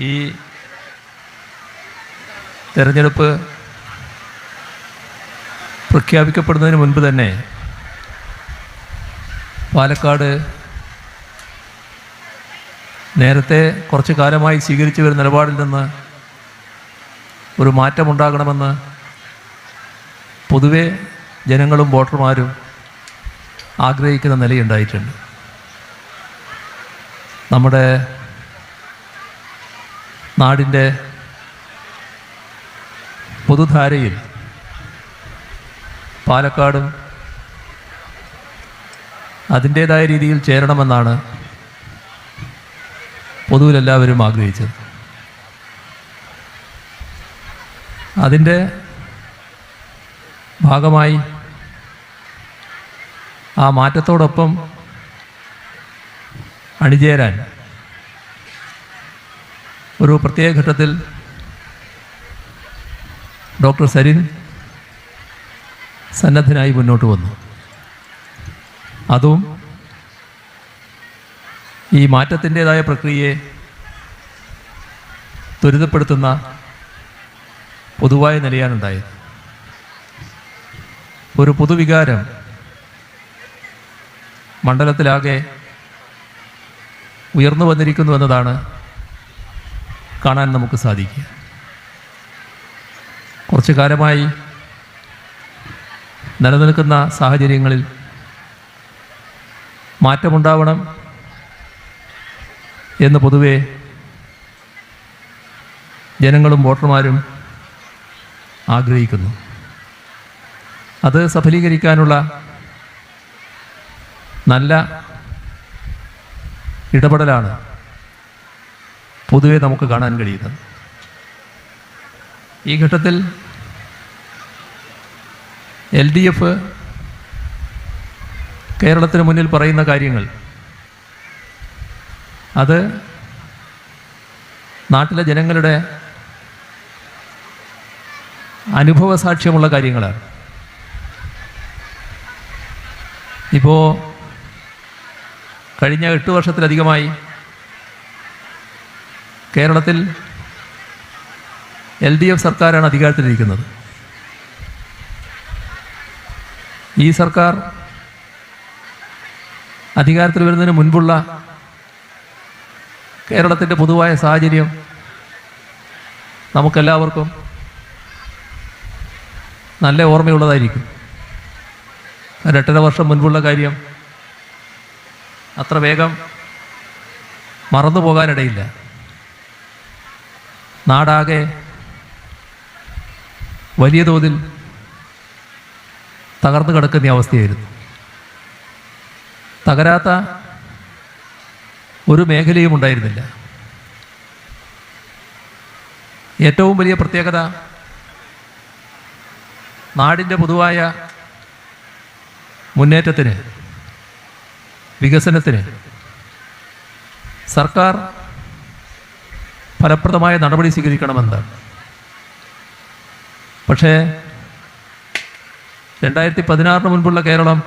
ഈ തെരഞ്ഞെടുപ്പ് പ്രഖ്യാപിക്കപ്പെടുന്നതിന് മുൻപ് തന്നെ പാലക്കാട് നേരത്തെ കുറച്ചു കാലമായി സ്വീകരിച്ചു വരുന്ന നിലപാടിൽ നിന്ന് ഒരു മാറ്റമുണ്ടാകണമെന്ന് പൊതുവെ ജനങ്ങളും വോട്ടർമാരും ആഗ്രഹിക്കുന്ന നിലയുണ്ടായിട്ടുണ്ട്. നമ്മുടെ നാടിൻ്റെ പൊതുധാരയിൽ പാലക്കാടും അതിൻ്റേതായ രീതിയിൽ ചേരണമെന്നാണ് പൊതുവിലെല്ലാവരും ആഗ്രഹിച്ചത്. അതിൻ്റെ ഭാഗമായി ആ മാറ്റത്തോടൊപ്പം അണിചേരാൻ ഒരു പ്രത്യേക ഘട്ടത്തിൽ ഡോക്ടർ സരിൻ സന്നദ്ധനായി മുന്നോട്ട് വന്നു. അതും ഈ മാറ്റത്തിൻ്റേതായ പ്രക്രിയയെ ത്വരിതപ്പെടുത്തുന്ന പൊതുവായ നിലയാണുണ്ടായത്. ഒരു പൊതുവികാരം മണ്ഡലത്തിലാകെ ഉയർന്നു വന്നിരിക്കുന്നു എന്നതാണ് കാണാൻ നമുക്ക് സാധിക്കുക. കുറച്ചു കാലമായി നിലനിൽക്കുന്ന സാഹചര്യങ്ങളിൽ മാറ്റമുണ്ടാവണം എന്ന് പൊതുവെ ജനങ്ങളും വോട്ടർമാരും ആഗ്രഹിക്കുന്നു. അത് സഫലീകരിക്കാനുള്ള നല്ല ഇടപെടലാണ് പൊതുവെ നമുക്ക് കാണാൻ കഴിയുന്നത്. ഈ ഘട്ടത്തിൽ LDF കേരളത്തിന് മുന്നിൽ പറയുന്ന കാര്യങ്ങൾ അത് നാട്ടിലെ ജനങ്ങളുടെ അനുഭവ സാക്ഷ്യമുള്ള കാര്യങ്ങളാണ്. ഇപ്പോൾ കഴിഞ്ഞ 8 വർഷത്തിലധികമായി കേരളത്തിൽ LDF സർക്കാരാണ് അധികാരത്തിലിരിക്കുന്നത്. ഈ സർക്കാർ അധികാരത്തിൽ വരുന്നതിന് മുൻപുള്ള കേരളത്തിൻ്റെ പൊതുവായ സാഹചര്യം നമുക്കെല്ലാവർക്കും നല്ല ഓർമ്മയുള്ളതായിരിക്കും. 8.5 വർഷം മുൻപുള്ള കാര്യം അത്ര വേഗം മറന്നു പോകാനിടയില്ല. നാടാകെ വലിയ തോതിൽ തകർന്നു കിടക്കുന്ന അവസ്ഥയായിരുന്നു. തകരാത്ത ഒരു മേഖലയും ഉണ്ടായിരുന്നില്ല. ഏറ്റവും വലിയ പ്രത്യേകത നാടിൻ്റെ പൊതുവായ മുന്നേറ്റത്തിന്, വികസനത്തിന് സർക്കാർ ഫലപ്രദമായ നടപടി സ്വീകരിക്കണമെന്നാണ്. പക്ഷേ 2016 മുൻപുള്ള കേരളം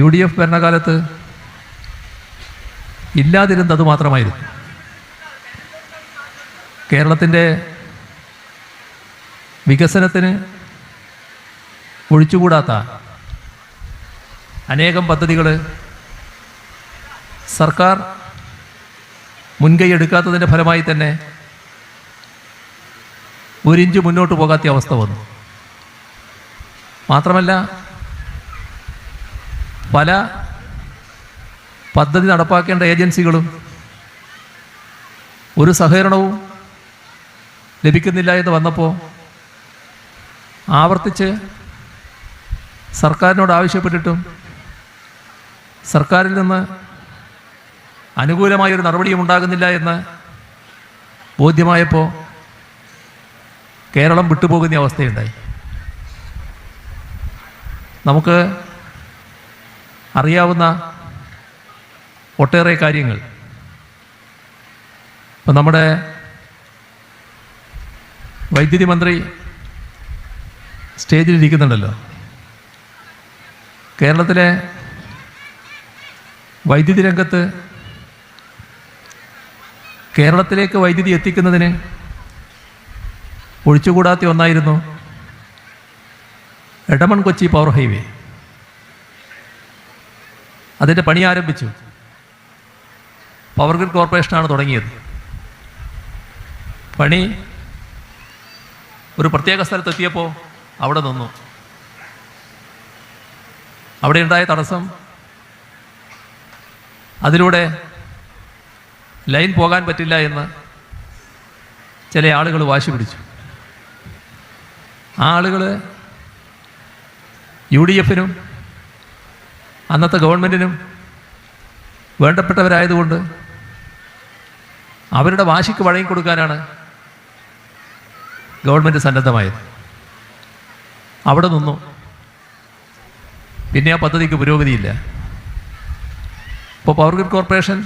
UDF ഭരണകാലത്ത് ഇല്ലാതിരുന്നത് മാത്രമായിരുന്നു. കേരളത്തിൻ്റെ വികസനത്തിന് ഒഴിച്ചുകൂടാത്ത അനേകം പദ്ധതികൾ സർക്കാർ മുൻകൈ എടുക്കാത്തതിൻ്റെ ഫലമായി തന്നെ ഒരിഞ്ച് മുന്നോട്ട് പോകാത്ത അവസ്ഥ വന്നു. മാത്രമല്ല, പല പദ്ധതി നടപ്പാക്കേണ്ട ഏജൻസികളും ഒരു സഹകരണവും ലഭിക്കുന്നില്ല എന്ന് വന്നപ്പോൾ ആവർത്തിച്ച് സർക്കാരിനോട് ആവശ്യപ്പെട്ടിട്ടും സർക്കാരിൽ നിന്ന് അനുകൂലമായൊരു നടപടിയും ഉണ്ടാകുന്നില്ല എന്ന് ബോധ്യമായപ്പോൾ കേരളം വിട്ടുപോകുന്ന അവസ്ഥയുണ്ടായി. നമുക്ക് അറിയാവുന്ന ഒട്ടേറെ കാര്യങ്ങൾ ഇപ്പം നമ്മുടെ വൈദ്യുതി മന്ത്രി സ്റ്റേജിലിരിക്കുന്നുണ്ടല്ലോ. കേരളത്തിലെ വൈദ്യുതി രംഗത്ത് കേരളത്തിലേക്ക് വൈദ്യുതി എത്തിക്കുന്നതിന് ഒഴിച്ചുകൂടാത്ത ഒന്നായിരുന്നു എടമൺ കൊച്ചി പവർ ഹൈവേ. അതിൻ്റെ പണി ആരംഭിച്ചു. പവർ ഗ്രിഡ് കോർപ്പറേഷനാണ് തുടങ്ങിയത്. പണി ഒരു പ്രത്യേക സ്ഥലത്തെത്തിയപ്പോൾ അവിടെ നിന്നു. അവിടെ ഉണ്ടായ തടസ്സം, അതിലൂടെ ലൈൻ പോകാൻ പറ്റില്ല എന്ന് ചില ആളുകൾ വാശി പിടിച്ചു. ആ ആളുകൾ UDF-നും അന്നത്തെ ഗവൺമെൻറ്റിനും വേണ്ടപ്പെട്ടവരായതുകൊണ്ട് അവരുടെ വാശിക്ക് വഴങ്ങിക്കൊടുക്കാനാണ് ഗവൺമെൻറ് സന്നദ്ധമായത്. അവിടെ നിന്നു. പിന്നെ ആ പദ്ധതിക്ക് പുരോഗതിയില്ല. ഇപ്പോൾ പവർ ഗ്രിഡ് കോർപ്പറേഷൻ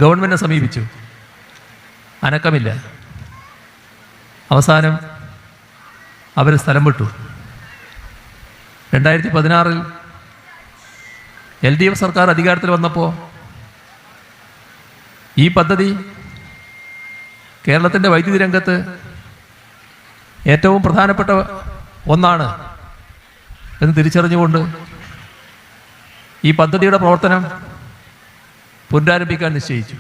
ഗവൺമെൻറ്റിനെ സമീപിച്ചു, അനക്കമില്ല. അവസാനം അവർ സ്ഥലം വിട്ടു. 2016 LDF സർക്കാർ അധികാരത്തിൽ വന്നപ്പോൾ ഈ പദ്ധതി കേരളത്തിൻ്റെ വൈദ്യുതി രംഗത്ത് ഏറ്റവും പ്രധാനപ്പെട്ട ഒന്നാണ് എന്ന് തിരിച്ചറിഞ്ഞുകൊണ്ട് ഈ പദ്ധതിയുടെ പ്രവർത്തനം പുനരാരംഭിക്കാൻ നിശ്ചയിച്ചു.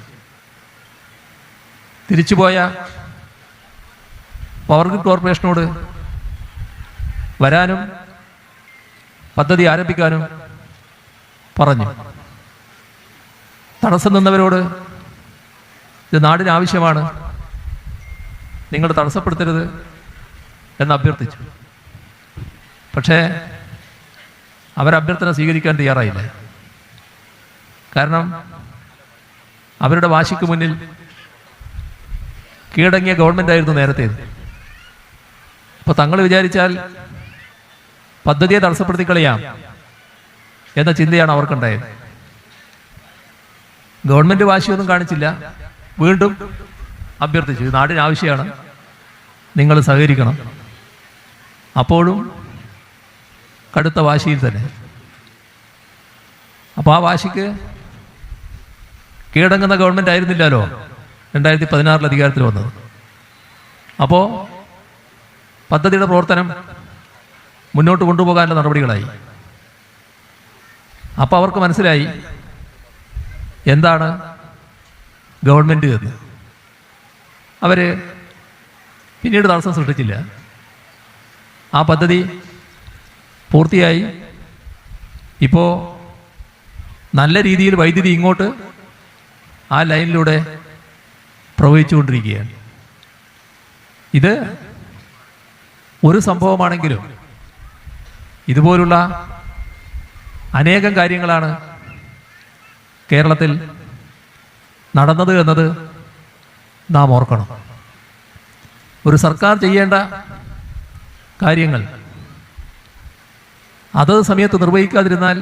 തിരിച്ചുപോയ പവർ ഗ്രിഡ് കോർപ്പറേഷനോട് വരാനും പദ്ധതി ആരംഭിക്കാനും പറഞ്ഞു. തടസ്സം നിന്നവരോട് ഇത് നാടിന് ആവശ്യമാണ്, നിങ്ങൾ തടസ്സപ്പെടുത്തരുത് എന്ന് അഭ്യർത്ഥിച്ചു. പക്ഷേ അവരഭ്യർത്ഥന സ്വീകരിക്കാൻ തയ്യാറായില്ല. കാരണം അവരുടെ വാശിക്ക് മുന്നിൽ കീഴടങ്ങിയ ഗവൺമെൻറ്റായിരുന്നു നേരത്തേത്. അപ്പോൾ തങ്ങൾ വിചാരിച്ചാൽ പദ്ധതിയെ തടസ്സപ്പെടുത്തി കളയാം എന്ന ചിന്തയാണ് അവർക്കുണ്ടായത്. ഗവൺമെൻറ് വാശിയൊന്നും കാണിച്ചില്ല. വീണ്ടും അഭ്യർത്ഥിച്ചു, ഇത് നാടിന് ആവശ്യമാണ്, നിങ്ങൾ സഹകരിക്കണം. അപ്പോഴും കടുത്ത വാശിയിൽ തന്നെ. അപ്പോൾ ആ വാശിക്ക് കീഴടങ്ങുന്ന ഗവൺമെൻറ് ആയിരുന്നില്ലല്ലോ 2016 അധികാരത്തിൽ വന്നത്. അപ്പോൾ പദ്ധതിയുടെ പ്രവർത്തനം മുന്നോട്ട് കൊണ്ടുപോകാനുള്ള നടപടികളായി. അപ്പോൾ അവർക്ക് മനസ്സിലായി എന്താണ് ഗവൺമെൻറ് എന്ന്. അവർ പിന്നീട് തടസ്സം സൃഷ്ടിച്ചില്ല. ആ പദ്ധതി പൂർത്തിയായി. ഇപ്പോൾ നല്ല രീതിയിൽ വൈദ്യുതി ഇങ്ങോട്ട് ആ ലൈനിലൂടെ പ്രവഹിച്ചുകൊണ്ടിരിക്കുകയാണ്. ഇത് ഒരു സംഭവമാണെങ്കിലും ഇതുപോലുള്ള അനേകം കാര്യങ്ങളാണ് കേരളത്തിൽ നടന്നത് എന്നത് നാം ഓർക്കണം. ഒരു സർക്കാർ ചെയ്യേണ്ട കാര്യങ്ങൾ അതത് സമയത്ത് നിർവഹിക്കാതിരുന്നാൽ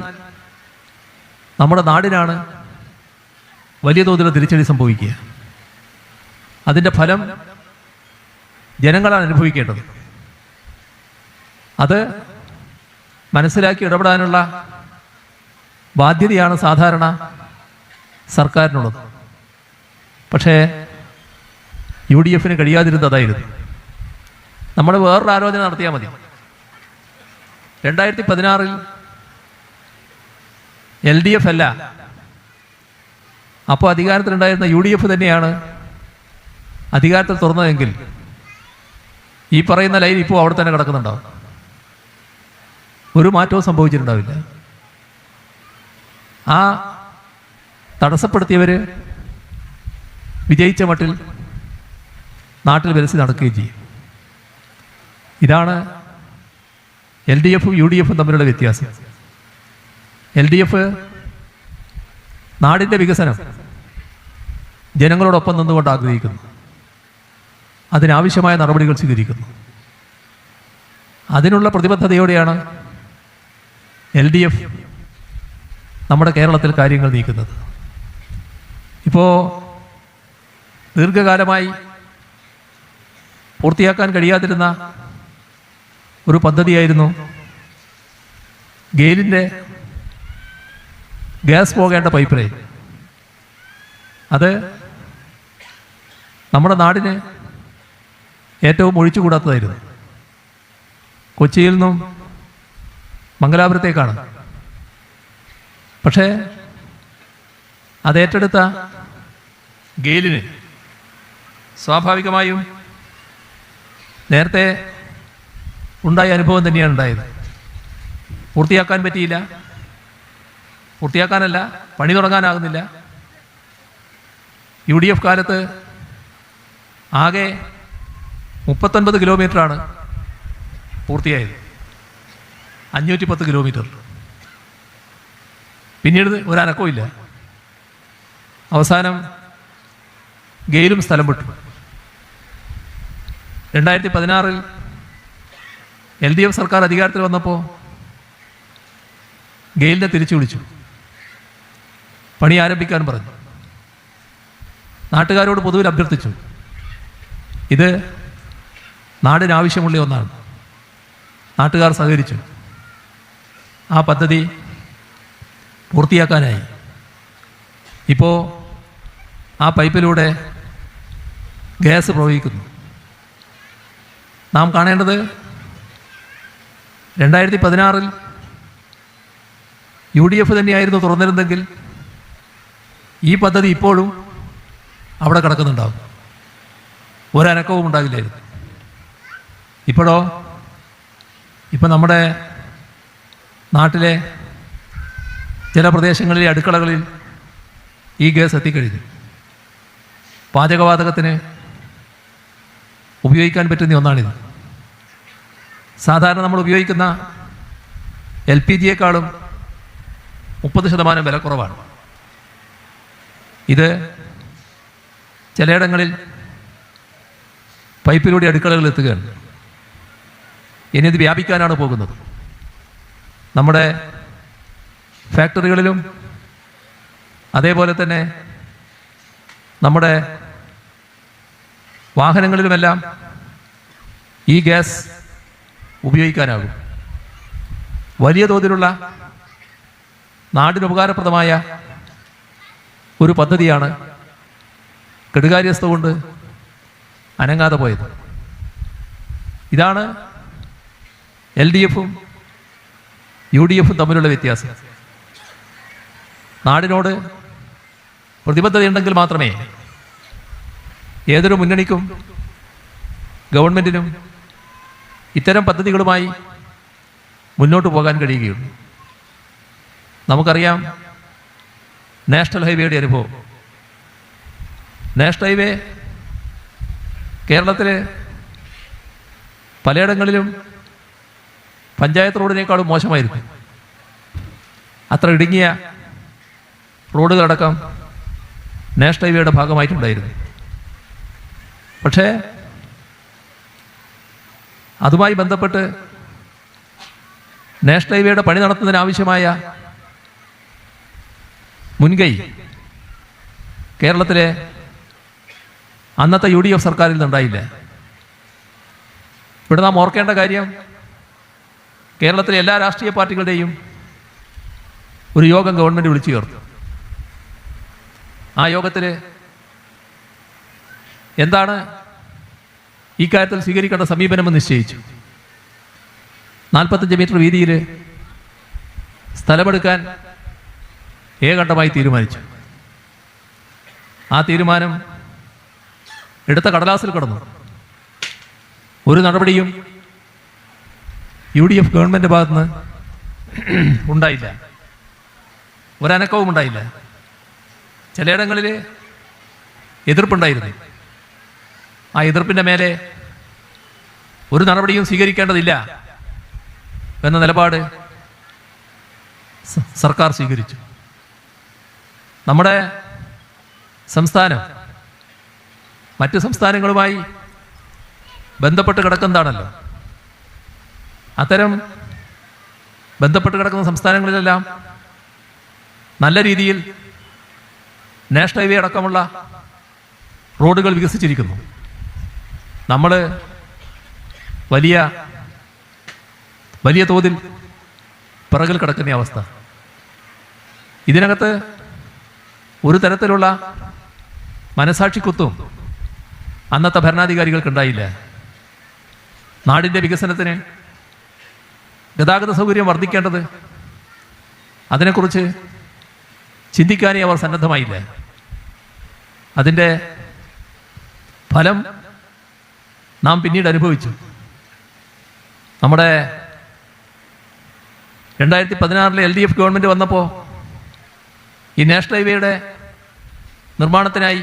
നമ്മുടെ നാടിനാണ് വലിയ തോതിൽ തിരിച്ചടി സംഭവിക്കുക. അതിൻ്റെ ഫലം ജനങ്ങളാണ് അനുഭവിക്കേണ്ടത്. അത് മനസ്സിലാക്കി ഇടപെടാനുള്ള ബാധ്യതയാണ് സാധാരണ സർക്കാരിനുള്ളത്. പക്ഷേ UDF-ന് കഴിയാതിരുന്നതായിരുന്നു. നമ്മൾ വേറൊരു ആലോചന നടത്തിയാൽ മതി. 2016 LDF അല്ല, അപ്പോൾ അധികാരത്തിലുണ്ടായിരുന്ന UDF തന്നെയാണ് അധികാരത്തിൽ തുറന്നതെങ്കിൽ ഈ പറയുന്ന ലൈൻ ഇപ്പോൾ അവിടെ തന്നെ കിടക്കുന്നുണ്ടാവും. ഒരു മാറ്റവും സംഭവിച്ചിട്ടുണ്ടാവില്ല. ആ തടസ്സപ്പെടുത്തിയവർ വിജയിച്ച മട്ടിൽ നാട്ടിൽ വിലസി നടക്കുകയും ചെയ്യും. ഇതാണ് LDF-ഉം UDF-ഉം തമ്മിലുള്ള വ്യത്യാസം. LDF നാടിൻ്റെ വികസനം ജനങ്ങളോടൊപ്പം നിന്നുകൊണ്ട് ആഗ്രഹിക്കുന്നു. അതിനാവശ്യമായ നടപടികൾ സ്വീകരിക്കുന്നു. അതിനുള്ള പ്രതിബദ്ധതയോടെയാണ് LDF നമ്മുടെ കേരളത്തിൽ കാര്യങ്ങൾ നീക്കുന്നത്. ഇപ്പോൾ ദീർഘകാലമായി പൂർത്തിയാക്കാൻ കഴിയാതിരുന്ന ഒരു പദ്ധതിയായിരുന്നു ഗെയിലിൻ്റെ ഗ്യാസ് പോകേണ്ട പൈപ്പ് ലൈൻ. അത് നമ്മുടെ നാടിന് ഏറ്റവും ഒഴിച്ചുകൂടാത്തതായിരുന്നു. കൊച്ചിയിൽ നിന്നും മംഗലാപുരത്തേക്കാണ്. പക്ഷേ അതേറ്റെടുത്ത ഗെയിലിന് സ്വാഭാവികമായും നേരത്തെ ഉണ്ടായ അനുഭവം തന്നെയാണ് ഉണ്ടായത്. പൂർത്തിയാക്കാൻ പറ്റിയില്ല, പൂർത്തിയാക്കാനല്ല, പണി തുടങ്ങാനാകുന്നില്ല. UDF കാലത്ത് ആകെ 39 കിലോമീറ്ററാണ് പൂർത്തിയായത്, 510 കിലോമീറ്റർ. പിന്നീട് ഒരനക്കവും ഇല്ല. അവസാനം ഗെയിലും സ്ഥലം വിട്ടു. 2016 LDF സർക്കാർ അധികാരത്തിൽ വന്നപ്പോൾ ഗെയിലിനെ തിരിച്ചു വിളിച്ചു, പണി ആരംഭിക്കാൻ പറഞ്ഞു. നാട്ടുകാരോട് പൊതുവിൽ അഭ്യർത്ഥിച്ചു, ഇത് നാടിനാവശ്യമുള്ള ഒന്നാണ്. നാട്ടുകാർ സഹകരിച്ചു. ആ പദ്ധതി പൂർത്തിയാക്കാനായി. ഇപ്പോൾ ആ പൈപ്പിലൂടെ ഗ്യാസ് പ്രവഹിക്കുന്നു. നാം കാണേണ്ടത് 2016 UDF തന്നെയായിരുന്നു തുറന്നിരുന്നെങ്കിൽ ഈ പദ്ധതി ഇപ്പോഴും അവിടെ കിടക്കുന്നുണ്ടാവും, ഒരനക്കവും ഉണ്ടാകില്ലായിരുന്നു. ഇപ്പോഴോ, ഇപ്പം നമ്മുടെ നാട്ടിലെ ചില പ്രദേശങ്ങളിലെ അടുക്കളകളിൽ ഈ ഗ്യാസ് എത്തിക്കഴിഞ്ഞു. പാചകവാതകത്തിന് ഉപയോഗിക്കാൻ പറ്റുന്ന ഒന്നാണിത്. സാധാരണ നമ്മൾ ഉപയോഗിക്കുന്ന LPGയേക്കാളും 30% വില കുറവാണ്. ഇത് ചിലയിടങ്ങളിൽ പൈപ്പിലൂടെ അടുക്കളകളിൽ എത്തുകയാണ്. ഇനി ഇത് വ്യാപിക്കാനാണ് പോകുന്നത്. നമ്മുടെ ഫാക്ടറികളിലും അതേപോലെ തന്നെ നമ്മുടെ വാഹനങ്ങളിലുമെല്ലാം ഈ ഗ്യാസ് ഉപയോഗിക്കാനാകും. വലിയ തോതിലുള്ള നാടിനുപകാരപ്രദമായ ഒരു പദ്ധതിയാണ് കെടുകാര്യസ്ഥ കൊണ്ട് അനങ്ങാതെ പോയത്. ഇതാണ് LDFും UDFും തമ്മിലുള്ള വ്യത്യാസം. നാടിനോട് പ്രതിബദ്ധതയുണ്ടെങ്കിൽ മാത്രമേ ഏതൊരു മുന്നണിക്കും ഗവൺമെൻറ്റിനും ഇത്തരം പദ്ധതികളുമായി മുന്നോട്ട് പോകാൻ കഴിയുകയുള്ളൂ. നമുക്കറിയാം നാഷണൽ ഹൈവേയുടെ അനുഭവം. നാഷണൽ ഹൈവേ കേരളത്തിലെ പലയിടങ്ങളിലും പഞ്ചായത്ത് റോഡിനേക്കാളും മോശമായിരുന്നു. അത്ര ഇടുങ്ങിയ റോഡുകളടക്കം നാഷണൽ ഹൈവേയുടെ ഭാഗമായിട്ടുണ്ടായിരുന്നു. പക്ഷേ അതുമായി ബന്ധപ്പെട്ട് നാഷണൽ ഹൈവേയുടെ പണി നടത്തുന്നതിനാവശ്യമായ മുൻകൈ കേരളത്തിലെ അന്നത്തെ UDF സർക്കാരിൽ നിന്നുണ്ടായില്ല. ഇവിടെ നാം ഓർക്കേണ്ട കാര്യം, കേരളത്തിലെ എല്ലാ രാഷ്ട്രീയ പാർട്ടികളുടെയും ഒരു യോഗം ഗവൺമെൻറ് വിളിച്ചു ചേർത്തു. ആ യോഗത്തിൽ എന്താണ് ഈ കാര്യത്തിൽ സ്വീകരിക്കേണ്ട സമീപനമെന്ന് നിശ്ചയിച്ചു. 45 മീറ്റർ വീതിയിൽ സ്ഥലമെടുക്കാൻ ഏകണ്ഠമായി തീരുമാനിച്ചു. ആ തീരുമാനം എടുത്ത കടലാസിൽ കിടന്നു. ഒരു നടപടിയും UDF ഗവൺമെൻറ് ഭാഗത്തുനിന്ന് ഉണ്ടായില്ല, ഒരനക്കവും ഉണ്ടായില്ല. ചിലയിടങ്ങളിൽ എതിർപ്പുണ്ടായിരുന്നു. ആ എതിർപ്പിൻ്റെ മേലെ ഒരു നടപടിയും സ്വീകരിക്കേണ്ടതില്ല എന്ന നിലപാട് സർക്കാർ സ്വീകരിച്ചു. നമ്മുടെ സംസ്ഥാനം മറ്റ് സംസ്ഥാനങ്ങളുമായി ബന്ധപ്പെട്ട് കിടക്കുന്നതാണല്ലോ. അത്തരം ബന്ധപ്പെട്ട് കിടക്കുന്ന സംസ്ഥാനങ്ങളിലെല്ലാം നല്ല രീതിയിൽ നാഷണൽ ഹൈവേ അടക്കമുള്ള റോഡുകൾ വികസിച്ചിരിക്കുന്നു. നമ്മൾ വലിയ തോതിൽ പിറകിൽ കിടക്കുന്ന അവസ്ഥ. ഇതിനകത്ത് ഒരു തരത്തിലുള്ള മനസാക്ഷിക്കുത്തും അന്നത്തെ ഭരണാധികാരികൾക്കുണ്ടായില്ല. നാടിൻ്റെ വികസനത്തിന് ഗതാഗത സൗകര്യം വർദ്ധിക്കേണ്ടത്, അതിനെക്കുറിച്ച് ചിന്തിക്കാനേ അവർ സന്നദ്ധമായില്ല. അതിൻ്റെ ഫലം നാം പിന്നീട് അനുഭവിച്ചു. നമ്മുടെ 2016 LDF ഗവൺമെൻറ് വന്നപ്പോൾ ഈ നാഷണൽ ഹൈവേയുടെ നിർമ്മാണത്തിനായി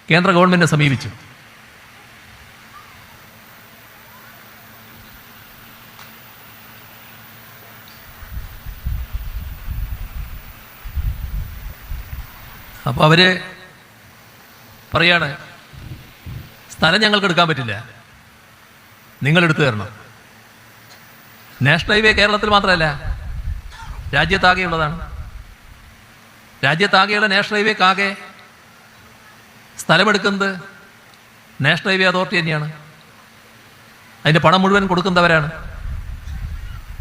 കേന്ദ്ര ഗവൺമെൻറ്റിനെ സമീപിച്ചു. അപ്പോൾ അവർ പറയാണ്, സ്ഥലം ഞങ്ങൾക്ക് എടുക്കാൻ പറ്റില്ല, നിങ്ങളെടുത്തു തരണം. നാഷണൽ ഹൈവേ കേരളത്തിൽ മാത്രമല്ല, രാജ്യത്താകെയുള്ളതാണ്. രാജ്യത്താകെയുള്ള നാഷണൽ ഹൈവേക്കാകെ സ്ഥലമെടുക്കുന്നത് നാഷണൽ ഹൈവേ അതോറിറ്റി തന്നെയാണ്. അതിൻ്റെ പണം മുഴുവൻ കൊടുക്കുന്നവരാണ്.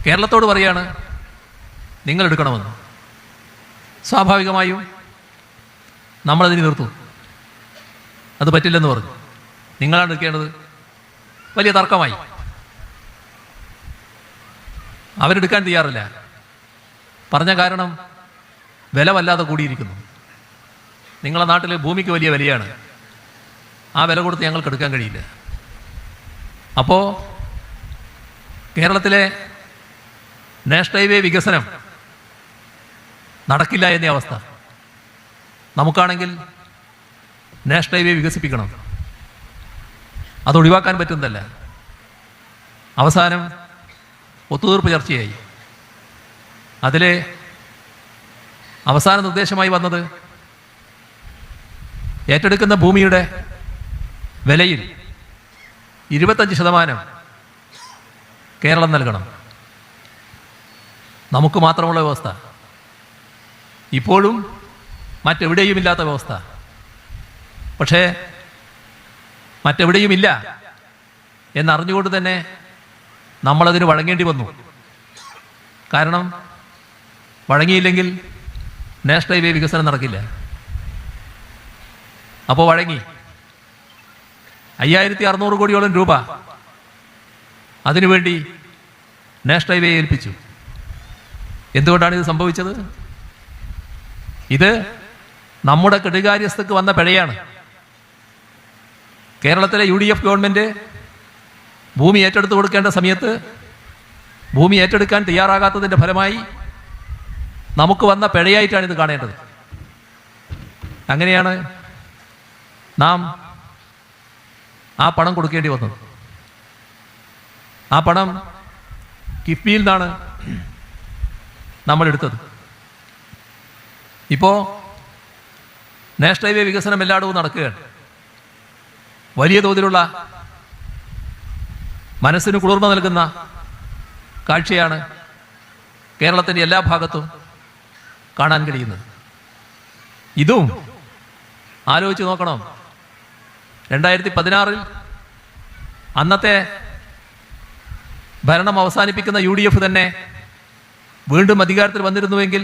കേരളത്തോട് പറയാണ് നിങ്ങളെടുക്കണമെന്ന്. സ്വാഭാവികമായും നമ്മളതിന് തീർത്തു. അത് പറ്റില്ലെന്ന് പറഞ്ഞു. നിങ്ങളാണ് എടുക്കേണ്ടത്. വലിയ തർക്കമായി. അവരെടുക്കാൻ തയ്യാറില്ല. പറഞ്ഞ കാരണം വില വല്ലാതെ കൂടിയിരിക്കുന്നു. നിങ്ങളുടെ നാട്ടിൽ ഭൂമിക്ക് വലിയ വിലയാണ്, ആ വില കൊടുത്ത് ഞങ്ങൾക്ക് എടുക്കാൻ കഴിയില്ല. അപ്പോൾ കേരളത്തിലെ നാഷണൽ ഹൈവേ വികസനം നടക്കില്ല എന്നീ അവസ്ഥ. നമുക്കാണെങ്കിൽ നാഷണൽ ഹൈവേ വികസിപ്പിക്കണം, അതൊഴിവാക്കാൻ പറ്റുന്നതല്ല. അവസാനം ഒത്തുതീർപ്പ് ചർച്ചയായി. അതിലെ അവസാന നിർദ്ദേശമായി വന്നത് ഏറ്റെടുക്കുന്ന ഭൂമിയുടെ വിലയിൽ 25% കേരളം നൽകണം. നമുക്ക് മാത്രമുള്ള വ്യവസ്ഥ, ഇപ്പോഴും മറ്റെവിടെയുമില്ലാത്ത വ്യവസ്ഥ. പക്ഷേ മറ്റെവിടെയുമില്ല എന്നറിഞ്ഞുകൊണ്ട് തന്നെ നമ്മളതിന് വഴങ്ങേണ്ടി വന്നു. കാരണം വഴങ്ങിയില്ലെങ്കിൽ നാഷണൽ ഹൈവേ വികസനം നടക്കില്ല. അപ്പോൾ വഴങ്ങി. 5600 കോടിയോളം രൂപ അതിനുവേണ്ടി നാഷണൽ ഹൈവേ ഏൽപ്പിച്ചു. എന്തുകൊണ്ടാണ് ഇത് സംഭവിച്ചത്? ഇത് നമ്മുടെ കെടുകാര്യസ്ഥക്ക് വന്ന പിഴയാണ്. കേരളത്തിലെ UDF ഗവൺമെൻറ് ഭൂമി ഏറ്റെടുത്ത് കൊടുക്കേണ്ട സമയത്ത് ഭൂമി ഏറ്റെടുക്കാൻ തയ്യാറാകാത്തതിൻ്റെ ഫലമായി നമുക്ക് വന്ന പിഴയായിട്ടാണ് ഇത് കാണേണ്ടത്. അങ്ങനെയാണ് നാം ആ പണം കൊടുക്കേണ്ടി വന്നത്. ആ പണം കിഫ്ബിയിൽ നിന്നാണ് നമ്മൾ എടുത്തത്. ഇപ്പോൾ നാഷണൽ ഹൈവേ വികസനം എല്ലായിടവും നടക്കുകയാണ്. വലിയ തോതിലുള്ള മനസ്സിന് കുളിർമ നൽകുന്ന കാഴ്ചയാണ് കേരളത്തിൻ്റെ എല്ലാ ഭാഗത്തും കാണാൻ കഴിയുന്നത്. ഇതും ആലോചിച്ച് നോക്കണം. 2016 അന്നത്തെ ഭരണം അവസാനിപ്പിക്കുന്ന UDF തന്നെ വീണ്ടും അധികാരത്തിൽ വന്നിരുന്നുവെങ്കിൽ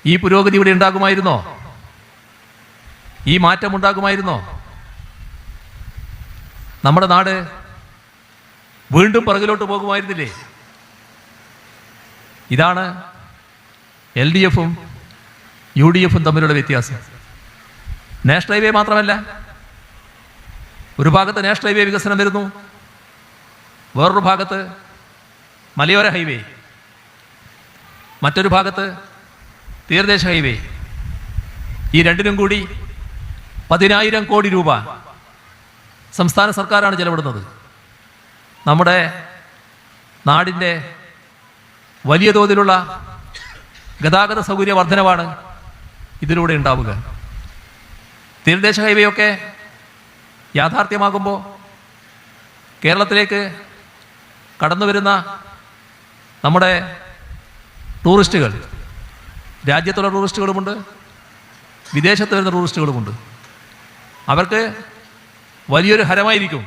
ഈ പുരോഗതി ഇവിടെ ഉണ്ടാകുമായിരുന്നോ? ഈ മാറ്റം ഉണ്ടാകുമായിരുന്നോ? നമ്മുടെ നാട് വീണ്ടും പുറകിലോട്ട് പോകുമായിരുന്നില്ലേ? ഇതാണ് LDFും UDFും തമ്മിലുള്ള വ്യത്യാസം. നാഷണൽ ഹൈവേ മാത്രമല്ല, ഒരു ഭാഗത്ത് നാഷണൽ ഹൈവേ വികസനം വരുന്നു, വേറൊരു ഭാഗത്ത് മലയോര ഹൈവേ, മറ്റൊരു ഭാഗത്ത് തീരദേശ ഹൈവേ. ഈ രണ്ടിനും കൂടി 10,000 കോടി രൂപ സംസ്ഥാന സർക്കാരാണ് ചെലവിടുന്നത്. നമ്മുടെ നാടിൻ്റെ വലിയ തോതിലുള്ള ഗതാഗത സൗകര്യ വർധനവാണ് ഇതിലൂടെ ഉണ്ടാവുക. തീരദേശ ഹൈവേയൊക്കെ യാഥാർത്ഥ്യമാകുമ്പോൾ കേരളത്തിലേക്ക് കടന്നു വരുന്ന നമ്മുടെ ടൂറിസ്റ്റുകൾ, രാജ്യത്തുള്ള ടൂറിസ്റ്റുകളുമുണ്ട്, വിദേശത്ത് വരുന്ന ടൂറിസ്റ്റുകളുമുണ്ട്. അവർക്ക് വലിയൊരു ഹരമായിരിക്കും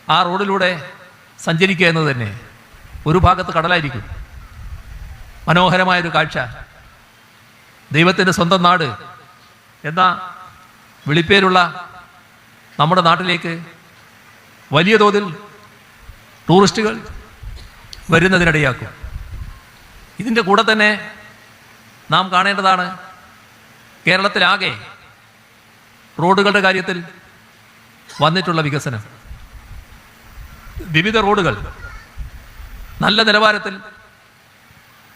ആ റോഡിലൂടെ സഞ്ചരിക്കുക എന്നത് തന്നെ. ഒരു ഭാഗത്ത് കടലായിരിക്കും, മനോഹരമായൊരു കാഴ്ച. ദൈവത്തിൻ്റെ സ്വന്തം നാട് എന്ന വിളിപ്പേരുള്ള നമ്മുടെ നാട്ടിലേക്ക് വലിയ തോതിൽ ടൂറിസ്റ്റുകൾ വരുന്നതിനിടയാക്കും. ഇതിൻ്റെ കൂടെ തന്നെ നാം കാണേണ്ടതാണ് കേരളത്തിലാകെ റോഡുകളുടെ കാര്യത്തിൽ വന്നിട്ടുള്ള വികസനം. വിവിധ റോഡുകൾ നല്ല നിലവാരത്തിൽ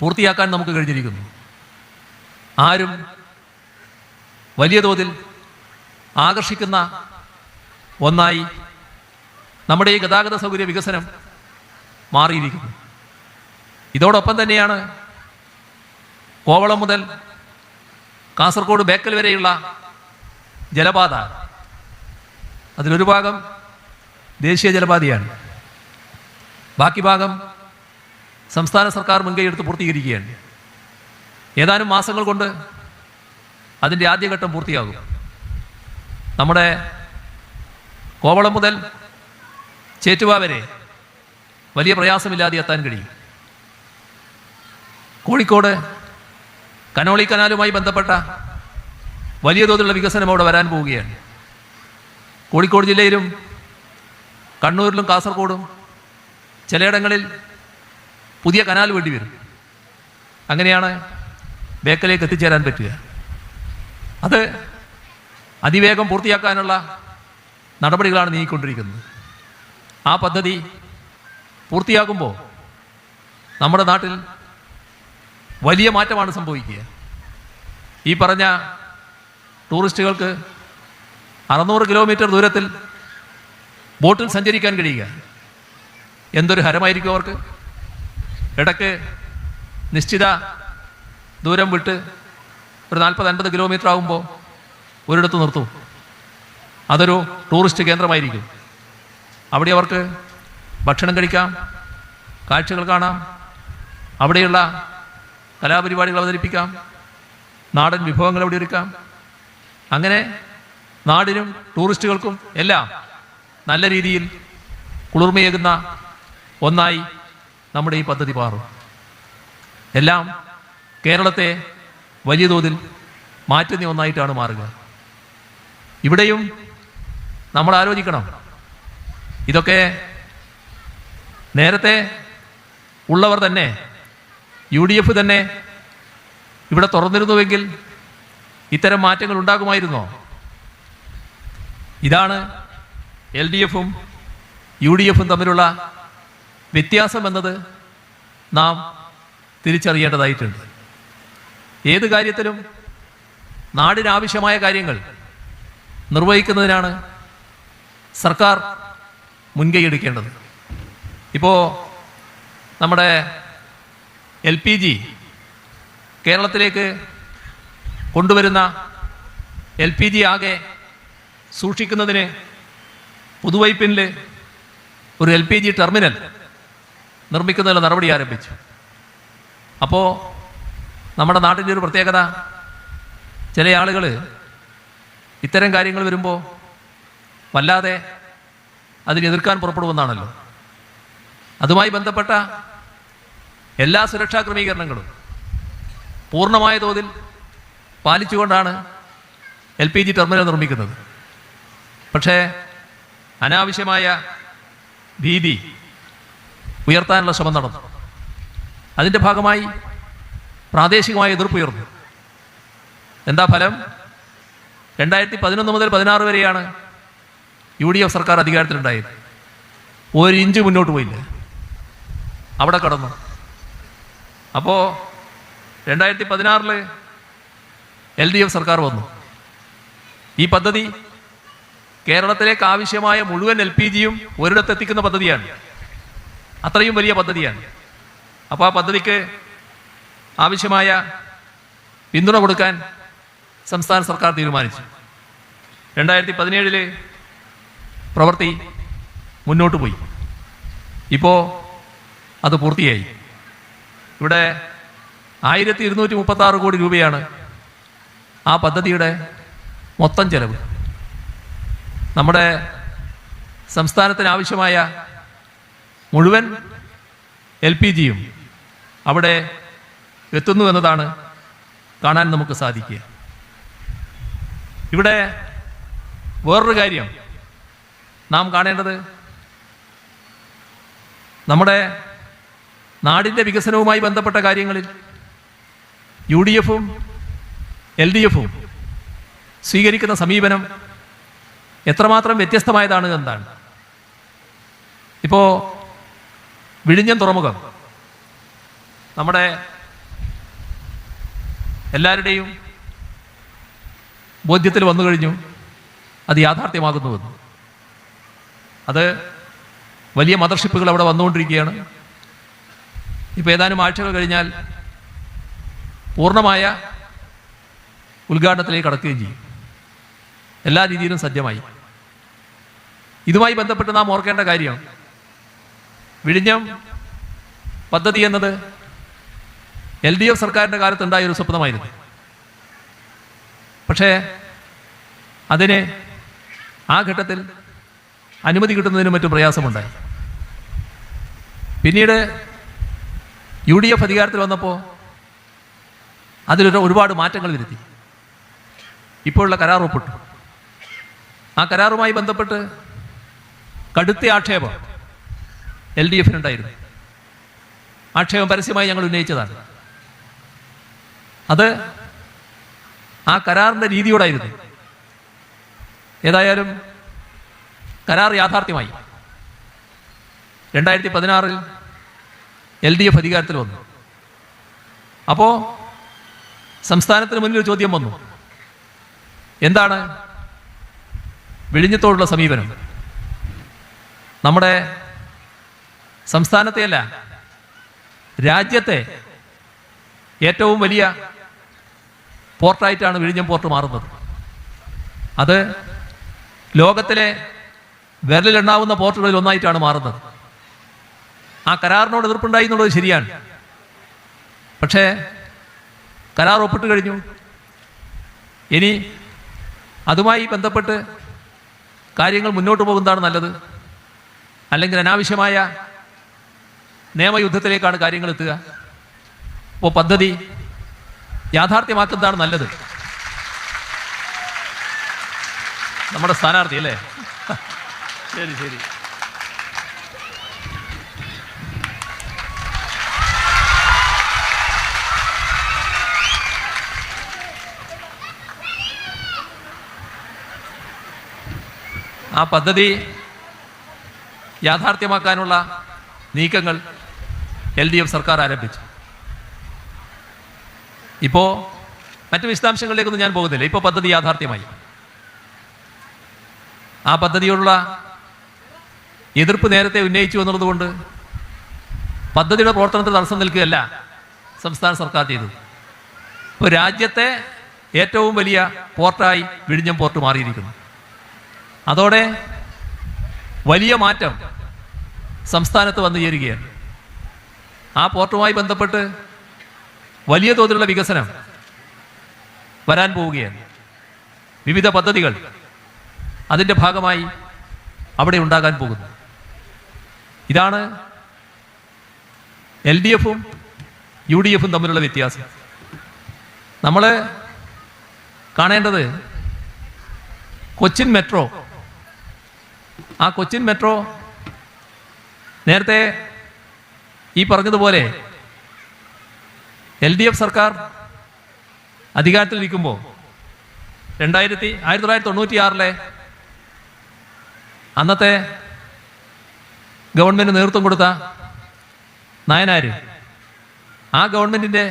പൂർത്തിയാക്കാൻ നമുക്ക് കഴിഞ്ഞിരിക്കുന്നു. ആരും വലിയ തോതിൽ ആകർഷിക്കുന്ന ഒന്നായി നമ്മുടെ ഈ ഗതാഗത സൗകര്യ വികസനം മാറിയിരിക്കുന്നു. ഇതോടൊപ്പം തന്നെയാണ് കോവളം മുതൽ കാസർഗോഡ് ബേക്കൽ വരെയുള്ള ജലപാത. അതിലൊരു ഭാഗം ദേശീയ ജലപാതയാണ്, ബാക്കി ഭാഗം സംസ്ഥാന സർക്കാർ മുൻകൈയെടുത്ത് പൂർത്തീകരിക്കുകയാണ്. ഏതാനും മാസങ്ങൾ കൊണ്ട് അതിൻ്റെ ആദ്യഘട്ടം പൂർത്തിയാകും. നമ്മുടെ കോവളം മുതൽ ചേറ്റുവ വരെ വലിയ പ്രയാസമില്ലാതെ എത്താൻ കഴിയും. കോഴിക്കോട് കനോളി കനാലുമായി ബന്ധപ്പെട്ട വലിയ തോതിലുള്ള വികസനം അവിടെ വരാൻ പോവുകയാണ്. കോഴിക്കോട് ജില്ലയിലും കണ്ണൂരിലും കാസർഗോഡും ചിലയിടങ്ങളിൽ പുതിയ കനാൽ വേണ്ടി വരും. അങ്ങനെയാണ് ബേക്കലേക്ക് എത്തിച്ചേരാൻ പറ്റുക. അത് അതിവേഗം പൂർത്തിയാക്കാനുള്ള നടപടികളാണ് നീങ്ങിക്കൊണ്ടിരിക്കുന്നത്. ആ പദ്ധതി പൂർത്തിയാകുമ്പോൾ നമ്മുടെ നാട്ടിൽ വലിയ മാറ്റമാണ് സംഭവിക്കുക. ഈ പറഞ്ഞ ടൂറിസ്റ്റുകൾക്ക് 600 കിലോമീറ്റർ ദൂരത്തിൽ ബോട്ടിൽ സഞ്ചരിക്കാൻ കഴിയുക എന്തൊരു ഹരമായിരിക്കും അവർക്ക്. ഇടയ്ക്ക് നിശ്ചിത ദൂരം വിട്ട് ഒരു 40-50 കിലോമീറ്റർ ആകുമ്പോൾ ഒരിടത്ത് നിർത്തും. അതൊരു ടൂറിസ്റ്റ് കേന്ദ്രമായിരിക്കും. അവിടെ അവർക്ക് ഭക്ഷണം കഴിക്കാം, കാഴ്ചകൾ കാണാം, അവിടെയുള്ള കലാപരിപാടികൾ അവതരിപ്പിക്കാം, നാടൻ വിഭവങ്ങൾ അവിടെ ഒരുക്കാം. അങ്ങനെ നാടിനും ടൂറിസ്റ്റുകൾക്കും എല്ലാം നല്ല രീതിയിൽ കുളിർമയേകുന്ന ഒന്നായി നമ്മുടെ ഈ പദ്ധതി മാറും. എല്ലാം കേരളത്തെ വലിയ തോതിൽ മാറ്റുന്ന ഒന്നായിട്ടാണ് മാറുക. ഇവിടെയും നമ്മൾ ആലോചിക്കണം, ഇതൊക്കെ നേരത്തെ ഉള്ളവർ തന്നെ UDF തന്നെ ഇവിടെ തുറന്നിരുന്നുവെങ്കിൽ ഇത്തരം മാറ്റങ്ങൾ ഉണ്ടാകുമായിരുന്നോ? ഇതാണ് LDFും UDFും തമ്മിലുള്ള വ്യത്യാസം എന്നത് നാം തിരിച്ചറിയേണ്ടതായിട്ടുണ്ട്. ഏത് കാര്യത്തിലും നാടിനാവശ്യമായ കാര്യങ്ങൾ നിർവഹിക്കുന്നതിനാണ് സർക്കാർ മുൻകൈയെടുക്കേണ്ടത്. ഇപ്പോൾ നമ്മുടെ LPG കേരളത്തിലേക്ക് കൊണ്ടുവരുന്ന LPG ആകെ സൂക്ഷിക്കുന്നതിന് പുതുവൈപ്പിനിൽ ഒരു LPG ടെർമിനൽ നിർമ്മിക്കുന്നതിനുള്ള നടപടി ആരംഭിച്ചു. അപ്പോൾ നമ്മുടെ നാട്ടിൻ്റെ ഒരു പ്രത്യേകത, ചില ആളുകൾ ഇത്തരം കാര്യങ്ങൾ വരുമ്പോൾ വല്ലാതെ അതിനെതിർക്കാൻ പുറപ്പെടുമെന്നാണല്ലോ. അതുമായി ബന്ധപ്പെട്ട എല്ലാ സുരക്ഷാ ക്രമീകരണങ്ങളും പൂർണ്ണമായ തോതിൽ പാലിച്ചുകൊണ്ടാണ് LPG ടെർമിനൽ നിർമ്മിക്കുന്നത്. പക്ഷേ അനാവശ്യമായ ഭീതി ഉയർത്താനുള്ള ശ്രമം നടന്നു. അതിൻ്റെ ഭാഗമായി പ്രാദേശികമായ എതിർപ്പുയർന്നു. എന്താ ഫലം? 2011 മുതൽ 16 വരെയാണ് UDF സർക്കാർ അധികാരത്തിലുണ്ടായത്. ഒരു ഇഞ്ച് മുന്നോട്ട് പോയില്ല, അവിടെ കടന്നു. അപ്പോൾ 2016 LDF സർക്കാർ വന്നു. ഈ പദ്ധതി കേരളത്തിലേക്ക് ആവശ്യമായ മുഴുവൻ LPGയും ഒരിടത്തെത്തിക്കുന്ന പദ്ധതിയാണ്. അത്രയും വലിയ പദ്ധതിയാണ്. അപ്പോൾ ആ പദ്ധതിക്ക് ആവശ്യമായ പിന്തുണ കൊടുക്കാൻ സംസ്ഥാന സർക്കാർ തീരുമാനിച്ചു. 2017 പ്രവൃത്തി മുന്നോട്ട് പോയി. ഇപ്പോൾ അത് പൂർത്തിയായി. ഇവിടെ 1236 കോടി രൂപയാണ് ആ പദ്ധതിയുടെ മൊത്തം ചെലവ്. നമ്മുടെ സംസ്ഥാനത്തിന് ആവശ്യമായ മുഴുവൻ LPGയും അവിടെ എത്തുന്നു എന്നതാണ് കാണാൻ നമുക്ക് സാധിക്കുക. ഇവിടെ വേറൊരു കാര്യം, നാം കാണേണ്ടത് നമ്മുടെ നാടിൻ്റെ വികസനവുമായി ബന്ധപ്പെട്ട കാര്യങ്ങളിൽ UDF-ഉം LDF-ഉം സ്വീകരിക്കുന്ന സമീപനം എത്രമാത്രം വ്യത്യസ്തമായതാണ് എന്നാണ്. ഇപ്പോൾ വിഴിഞ്ഞം തുറമുഖം നമ്മുടെ എല്ലാവരുടെയും ബോധ്യത്തിൽ വന്നു കഴിഞ്ഞു, അത് യാഥാർത്ഥ്യമാകുന്നുവെന്ന്. അത് വലിയ മദർഷിപ്പുകൾ അവിടെ വന്നുകൊണ്ടിരിക്കുകയാണ്. ഇപ്പോൾ ഏതാനും ആഴ്ചകൾ കഴിഞ്ഞാൽ പൂർണ്ണമായ ഉദ്ഘാടനത്തിലേക്ക് കടക്കുകയും ചെയ്യും. എല്ലാ രീതിയിലും സജ്ജമായി. ഇതുമായി ബന്ധപ്പെട്ട് നാം ഓർക്കേണ്ട കാര്യം, വിഴിഞ്ഞം പദ്ധതി എന്നത് LDF സർക്കാരിൻ്റെ കാലത്തുണ്ടായ ഒരു സ്വപ്നമായിരുന്നു. പക്ഷേ അതിന് ആ ഘട്ടത്തിൽ അനുമതി കിട്ടുന്നതിനും മറ്റും പ്രയാസമുണ്ടായി. പിന്നീട് UDF അധികാരത്തിൽ വന്നപ്പോൾ ഒരുപാട് മാറ്റങ്ങൾ വരുത്തി. ഇപ്പോഴുള്ള കരാർ ഒപ്പിട്ടു. ആ കരാറുമായി ബന്ധപ്പെട്ട് കടുത്ത ആക്ഷേപം LDF-നുണ്ടായിരുന്നു. ആക്ഷേപം പരസ്യമായി ഞങ്ങൾ ഉന്നയിച്ചതാണ്. അത് ആ കരാറിൻ്റെ രീതിയോടായിരുന്നു. ഏതായാലും കരാർ യാഥാർത്ഥ്യമായി. 2016 LDF അധികാരത്തിൽ വന്നു. അപ്പോൾ സംസ്ഥാനത്തിന് മുന്നിൽ ഒരു ചോദ്യം വന്നു, എന്താണ് വിഴിഞ്ഞത്തോടുള്ള സമീപനം? നമ്മുടെ സംസ്ഥാനത്തെയല്ല, രാജ്യത്തെ ഏറ്റവും വലിയ പോർട്ടായിട്ടാണ് വിഴിഞ്ഞം പോർട്ട് മാറുന്നത്. അത് ലോകത്തിലെ വിരലിലെണ്ണാവുന്ന പോർട്ടുകളിൽ ഒന്നായിട്ടാണ് മാറുന്നത്. ആ കരാറിനോട് എതിർപ്പുണ്ടായി എന്നുള്ളത് ശരിയാണ്. പക്ഷേ കരാർ ഒപ്പിട്ട് കഴിഞ്ഞു. ഇനി അതുമായി ബന്ധപ്പെട്ട് കാര്യങ്ങൾ മുന്നോട്ട് പോകുന്നതാണ് നല്ലത്, അല്ലെങ്കിൽ അനാവശ്യമായ നിയമയുദ്ധത്തിലേക്കാണ് കാര്യങ്ങൾ എത്തുക. അപ്പോൾ പദ്ധതി യാഥാർത്ഥ്യമാക്കുന്നതാണ് നല്ലത്. നമ്മുടെ സ്ഥാനാർത്ഥി അല്ലേ? ശരി ശരി. ആ പദ്ധതി യാഥാർത്ഥ്യമാക്കാനുള്ള നീക്കങ്ങൾ LDF സർക്കാർ ആരംഭിച്ചു. ഇപ്പോൾ മറ്റു വിശദാംശങ്ങളിലേക്കൊന്നും ഞാൻ പോകുന്നില്ല. ഇപ്പോൾ പദ്ധതി യാഥാർത്ഥ്യമായി. ആ പദ്ധതിയോടുള്ള എതിർപ്പ് നേരത്തെ ഉന്നയിച്ചു എന്നുള്ളതുകൊണ്ട് പദ്ധതിയുടെ പ്രവർത്തനത്തിൽ തടസ്സം നിൽക്കുകയല്ല സംസ്ഥാന സർക്കാർ ചെയ്തത്. ഇപ്പോൾ രാജ്യത്തെ ഏറ്റവും വലിയ പോർട്ടായി വിഴിഞ്ഞം പോർട്ട് മാറിയിരിക്കുന്നു. അതോടെ വലിയ മാറ്റം സംസ്ഥാനത്ത് വന്നു ചേരുകയാണ്. ആ പോർട്ടുമായി ബന്ധപ്പെട്ട് വലിയ തോതിലുള്ള വികസനം വരാൻ പോവുകയാണ്. വിവിധ പദ്ധതികൾ അതിൻ്റെ ഭാഗമായി അവിടെ ഉണ്ടാകാൻ പോകുന്നു. ഇതാണ് LDF-ഉം UDF-ഉം തമ്മിലുള്ള വ്യത്യാസം. നമ്മൾ കാണേണ്ടത് കൊച്ചിൻ മെട്രോ. ആ കൊച്ചിൻ മെട്രോ നേരത്തെ ഈ പറഞ്ഞതുപോലെ LDF സർക്കാർ അധികാരത്തിലിരിക്കുമ്പോൾ 1996 അന്നത്തെ ഗവൺമെൻറ് നേതൃത്വം കൊടുത്ത നായനാർ, ആ ഗവൺമെൻറ്റിൻ്റെ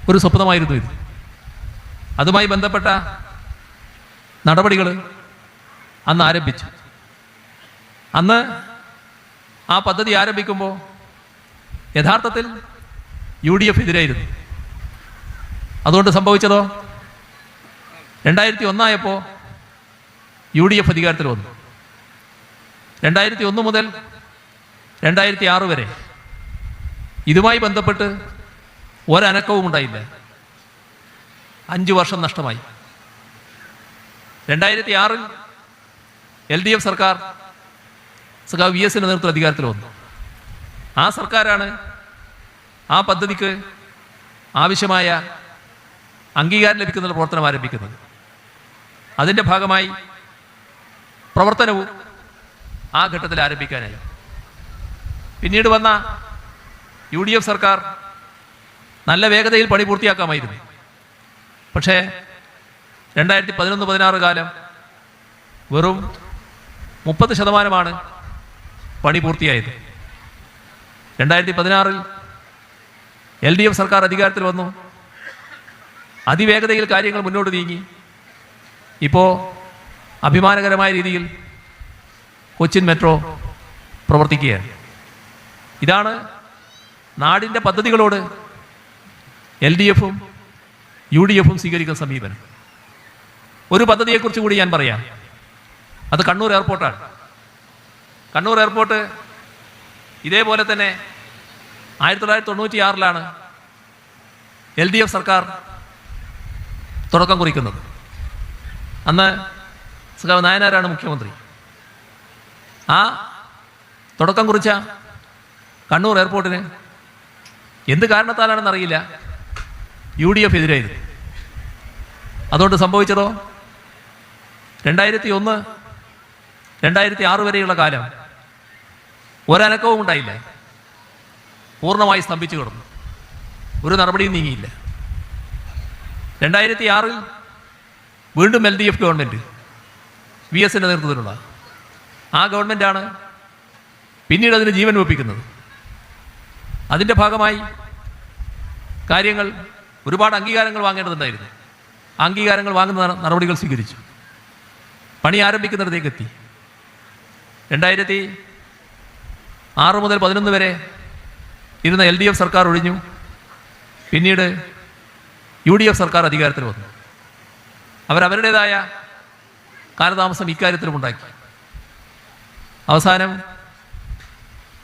ഒരു സ്വപ്നമായിരുന്നു ഇത്. അതുമായി ബന്ധപ്പെട്ട നടപടികൾ അന്ന് ആരംഭിച്ചു. അന്ന് ആ പദ്ധതി ആരംഭിക്കുമ്പോൾ യഥാർത്ഥത്തിൽ UDF എതിരായിരുന്നു. അതുകൊണ്ട് സംഭവിച്ചതോ 2001 UDF അധികാരത്തിൽ വന്നു. 2001 മുതൽ 2006 വരെ ഇതുമായി ബന്ധപ്പെട്ട് ഒരനക്കവും ഉണ്ടായില്ല. 5 വർഷം നഷ്ടമായി. 2006 LDF സർക്കാർ സഖാവ് VS-ന്റെ നേതൃത്വത്തിൽ അധികാരത്തിൽ വന്നു. ആ സർക്കാരാണ് ആ പദ്ധതിക്ക് ആവശ്യമായ അംഗീകാരം ലഭിക്കുന്ന പ്രവർത്തനം ആരംഭിക്കുന്നത്. അതിൻ്റെ ഭാഗമായി പ്രവർത്തനവും ആ ഘട്ടത്തിൽ ആരംഭിക്കാനായി. പിന്നീട് വന്ന UDF സർക്കാർ നല്ല വേഗതയിൽ പണി പൂർത്തിയാക്കാമായിരുന്നു. പക്ഷേ 2011-16 കാലം വെറും 30% പണി പൂർത്തിയായത്. 2016 LDF സർക്കാർ അധികാരത്തിൽ വന്നു. അതിവേഗതയിൽ കാര്യങ്ങൾ മുന്നോട്ട് നീങ്ങി. ഇപ്പോൾ അഭിമാനകരമായ രീതിയിൽ കൊച്ചിൻ മെട്രോ പ്രവർത്തിക്കുകയാണ്. ഇതാണ് നാടിൻ്റെ പദ്ധതികളോട് LDFും UDFും സ്വീകരിക്കുന്ന സമീപനം. ഒരു പദ്ധതിയെക്കുറിച്ച് കൂടി ഞാൻ പറയാം. അത് കണ്ണൂർ എയർപോർട്ടാണ്. കണ്ണൂർ എയർപോർട്ട് ഇതേപോലെ തന്നെ 1996 LDF സർക്കാർ തുടക്കം കുറിക്കുന്നത്. അന്ന് സഖാവ് നായനാരാണ് മുഖ്യമന്ത്രി. ആ തുടക്കം കുറിച്ച കണ്ണൂർ എയർപോർട്ടിന് എന്ത് കാരണത്താലാണെന്നറിയില്ല UDF എതിരായിരുന്നു. അതുകൊണ്ട് സംഭവിച്ചതോ 2001, 2006 വരെയുള്ള കാലം ഒരനക്കവും ഉണ്ടായില്ല. പൂർണ്ണമായി സ്തംഭിച്ചു കിടന്നു. ഒരു നടപടിയും നീങ്ങിയില്ല. 2006 വീണ്ടും LDF ഗവൺമെൻറ്, VSന്റെ നേതൃത്വത്തിലുള്ള ആ ഗവൺമെൻറ്റാണ് പിന്നീട് അതിന് ജീവൻ വെപ്പിക്കുന്നത്. അതിൻ്റെ ഭാഗമായി കാര്യങ്ങൾ ഒരുപാട് അംഗീകാരങ്ങൾ വാങ്ങേണ്ടതുണ്ടായിരുന്നു. അംഗീകാരങ്ങൾ വാങ്ങുന്ന നടപടികൾ സ്വീകരിച്ചു. പണി ആരംഭിക്കുന്നിടത്തേക്ക് എത്തി. 2006 മുതൽ 2011 വരെ ഇരുന്ന LDF സർക്കാർ ഒഴിഞ്ഞു. പിന്നീട് UDF സർക്കാർ അധികാരത്തിൽ വന്നു. അവരവരുടേതായ കാലതാമസം ഇക്കാര്യത്തിലും ഉണ്ടാക്കി. അവസാനം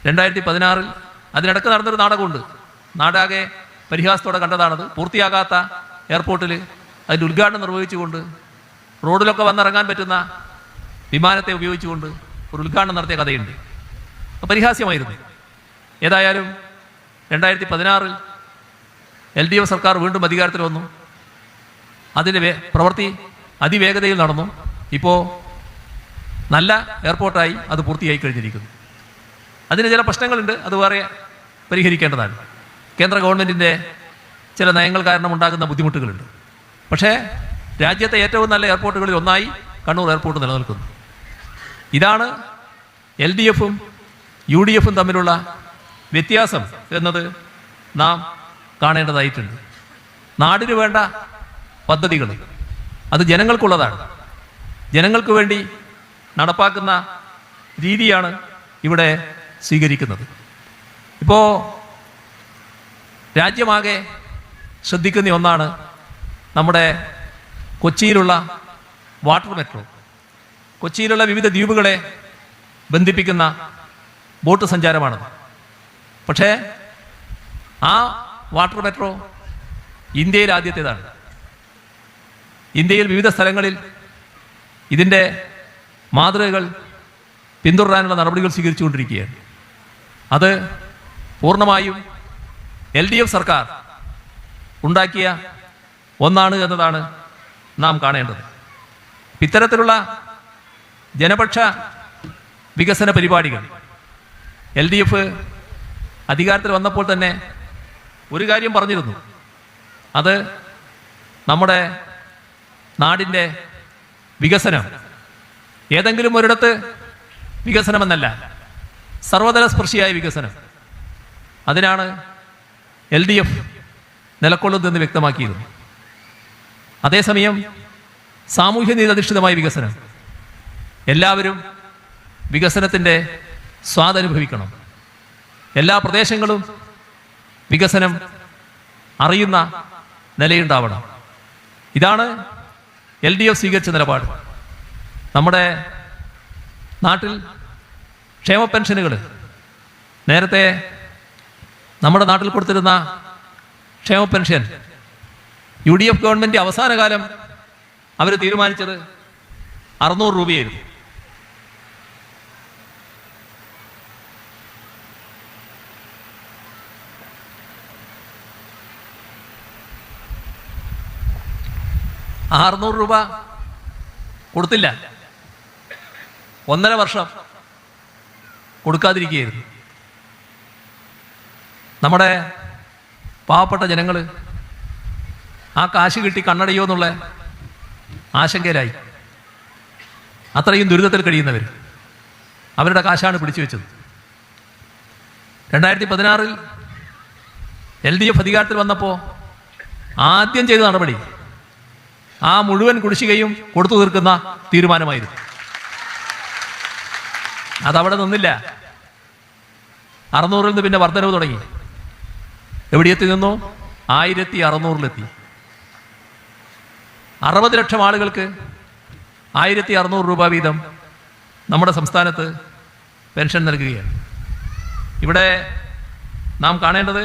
2016 അതിനിടക്ക് നടന്നൊരു നാടകമുണ്ട്. നാടാകെ പരിഹാസത്തോടെ കണ്ടതാണത്. പൂർത്തിയാകാത്ത എയർപോർട്ടിൽ അതിൻ്റെ ഉദ്ഘാടനം നിർവഹിച്ചുകൊണ്ട് റോഡിലൊക്കെ വന്നിറങ്ങാൻ പറ്റുന്ന വിമാനത്തെ ഉപയോഗിച്ചുകൊണ്ട് ഒരു ഉദ്ഘാടനം നടത്തിയ കഥയുണ്ട്. പരിഹാസ്യമായിരുന്നു. ഏതായാലും 2016 LDF സർക്കാർ വീണ്ടും അധികാരത്തിൽ വന്നു. അതിൻ്റെ പ്രവൃത്തി അതിവേഗതയിൽ നടന്നു. ഇപ്പോൾ നല്ല എയർപോർട്ടായി അത് പൂർത്തിയായി കഴിഞ്ഞിരിക്കുന്നു. അതിന് ചില പ്രശ്നങ്ങളുണ്ട്. അത് വേറെ പരിഹരിക്കേണ്ടതാണ്. കേന്ദ്ര ഗവൺമെൻറ്റിൻ്റെ ചില നയങ്ങൾ കാരണം ഉണ്ടാകുന്ന ബുദ്ധിമുട്ടുകളുണ്ട്. പക്ഷേ രാജ്യത്തെ ഏറ്റവും നല്ല എയർപോർട്ടുകളിൽ ഒന്നായി കണ്ണൂർ എയർപോർട്ട് നിലനിൽക്കുന്നു. ഇതാണ് LDFും UDFും തമ്മിലുള്ള വ്യത്യാസം എന്നത് നാം കാണേണ്ടതായിട്ടുണ്ട്. നാടിനു വേണ്ട പദ്ധതികൾ അത് ജനങ്ങൾക്കുള്ളതാണ്. ജനങ്ങൾക്ക് വേണ്ടി നടപ്പാക്കുന്ന രീതിയാണ് ഇവിടെ സ്വീകരിക്കുന്നത്. ഇപ്പോൾ രാജ്യമാകെ ശ്രദ്ധിക്കുന്ന ഒന്നാണ് നമ്മുടെ കൊച്ചിയിലുള്ള വാട്ടർ മെട്രോ. കൊച്ചിയിലുള്ള വിവിധ ദ്വീപുകളെ ബന്ധിപ്പിക്കുന്ന ബോട്ട് സഞ്ചാരമാണത്. പക്ഷേ ആ വാട്ടർ മെട്രോ ഇന്ത്യയിൽ ആദ്യത്തേതാണ്. ഇന്ത്യയിൽ വിവിധ സ്ഥലങ്ങളിൽ ഇതിൻ്റെ മാതൃകകൾ പിന്തുടരാനുള്ള നടപടികൾ സ്വീകരിച്ചുകൊണ്ടിരിക്കുകയാണ്. അത് പൂർണ്ണമായും LDF സർക്കാർ ഉണ്ടാക്കിയ ഒന്നാണ് എന്നതാണ് നാം കാണേണ്ടത്. ഇത്തരത്തിലുള്ള ജനപക്ഷ വികസന പരിപാടികൾ LDF അധികാരത്തിൽ വന്നപ്പോൾ തന്നെ ഒരു കാര്യം പറഞ്ഞിരുന്നു. അത് നമ്മുടെ നാടിൻ്റെ വികസനം ഏതെങ്കിലും ഒരിടത്ത് വികസനമെന്നല്ല, സർവതല സ്പർശിയായ വികസനം. അതിനാണ് LDF നിലകൊള്ളുന്നതെന്ന് വ്യക്തമാക്കിയിരുന്നു. അതേസമയം സാമൂഹ്യനീതി അധിഷ്ഠിതമായ വികസനം, എല്ലാവരും വികസനത്തിൻ്റെ സ്വാദനുഭവിക്കണം. എല്ലാ പ്രദേശങ്ങളും വികസനം അറിയുന്ന നിലയുണ്ടാവണം. ഇതാണ് LDF സ്വീകരിച്ച നിലപാട്. നമ്മുടെ നാട്ടിൽ ക്ഷേമ പെൻഷനുകൾ നേരത്തെ നമ്മുടെ നാട്ടിൽ കൊടുത്തിരുന്ന ക്ഷേമ പെൻഷൻ UDF ഗവൺമെൻറ് അവസാന കാലം അവർ തീരുമാനിച്ചത് 600 രൂപയായിരുന്നു. ആ 600 രൂപ കൊടുത്തില്ല. 1.5 വർഷം കൊടുക്കാതിരിക്കുകയായിരുന്നു. നമ്മുടെ പാവപ്പെട്ട ജനങ്ങൾ ആ കാശ് കിട്ടി കണ്ണടയോ എന്നുള്ള ആശങ്കയിലായി. അത്രയും ദുരിതത്തിൽ കഴിയുന്നവർ അവരുടെ കാശാണ് പിടിച്ചു വെച്ചത്. 2016 LDF അധികാരത്തിൽ വന്നപ്പോൾ ആദ്യം ചെയ്ത നടപടി ആ മുഴുവൻ കുടിശ്ശികയും കൊടുത്തു തീർക്കുന്ന തീരുമാനമായിരുന്നു. അതവിടെ നിന്നില്ല. 600-ൽ നിന്ന് പിന്നെ വർധനവ് തുടങ്ങി. എവിടെയെത്തി നിന്നു? 1600-ലെത്തി. 60 ലക്ഷം ആളുകൾക്ക് 1600 രൂപ വീതം നമ്മുടെ സംസ്ഥാനത്ത് പെൻഷൻ നൽകുകയാണ്. ഇവിടെ നാം കാണേണ്ടത്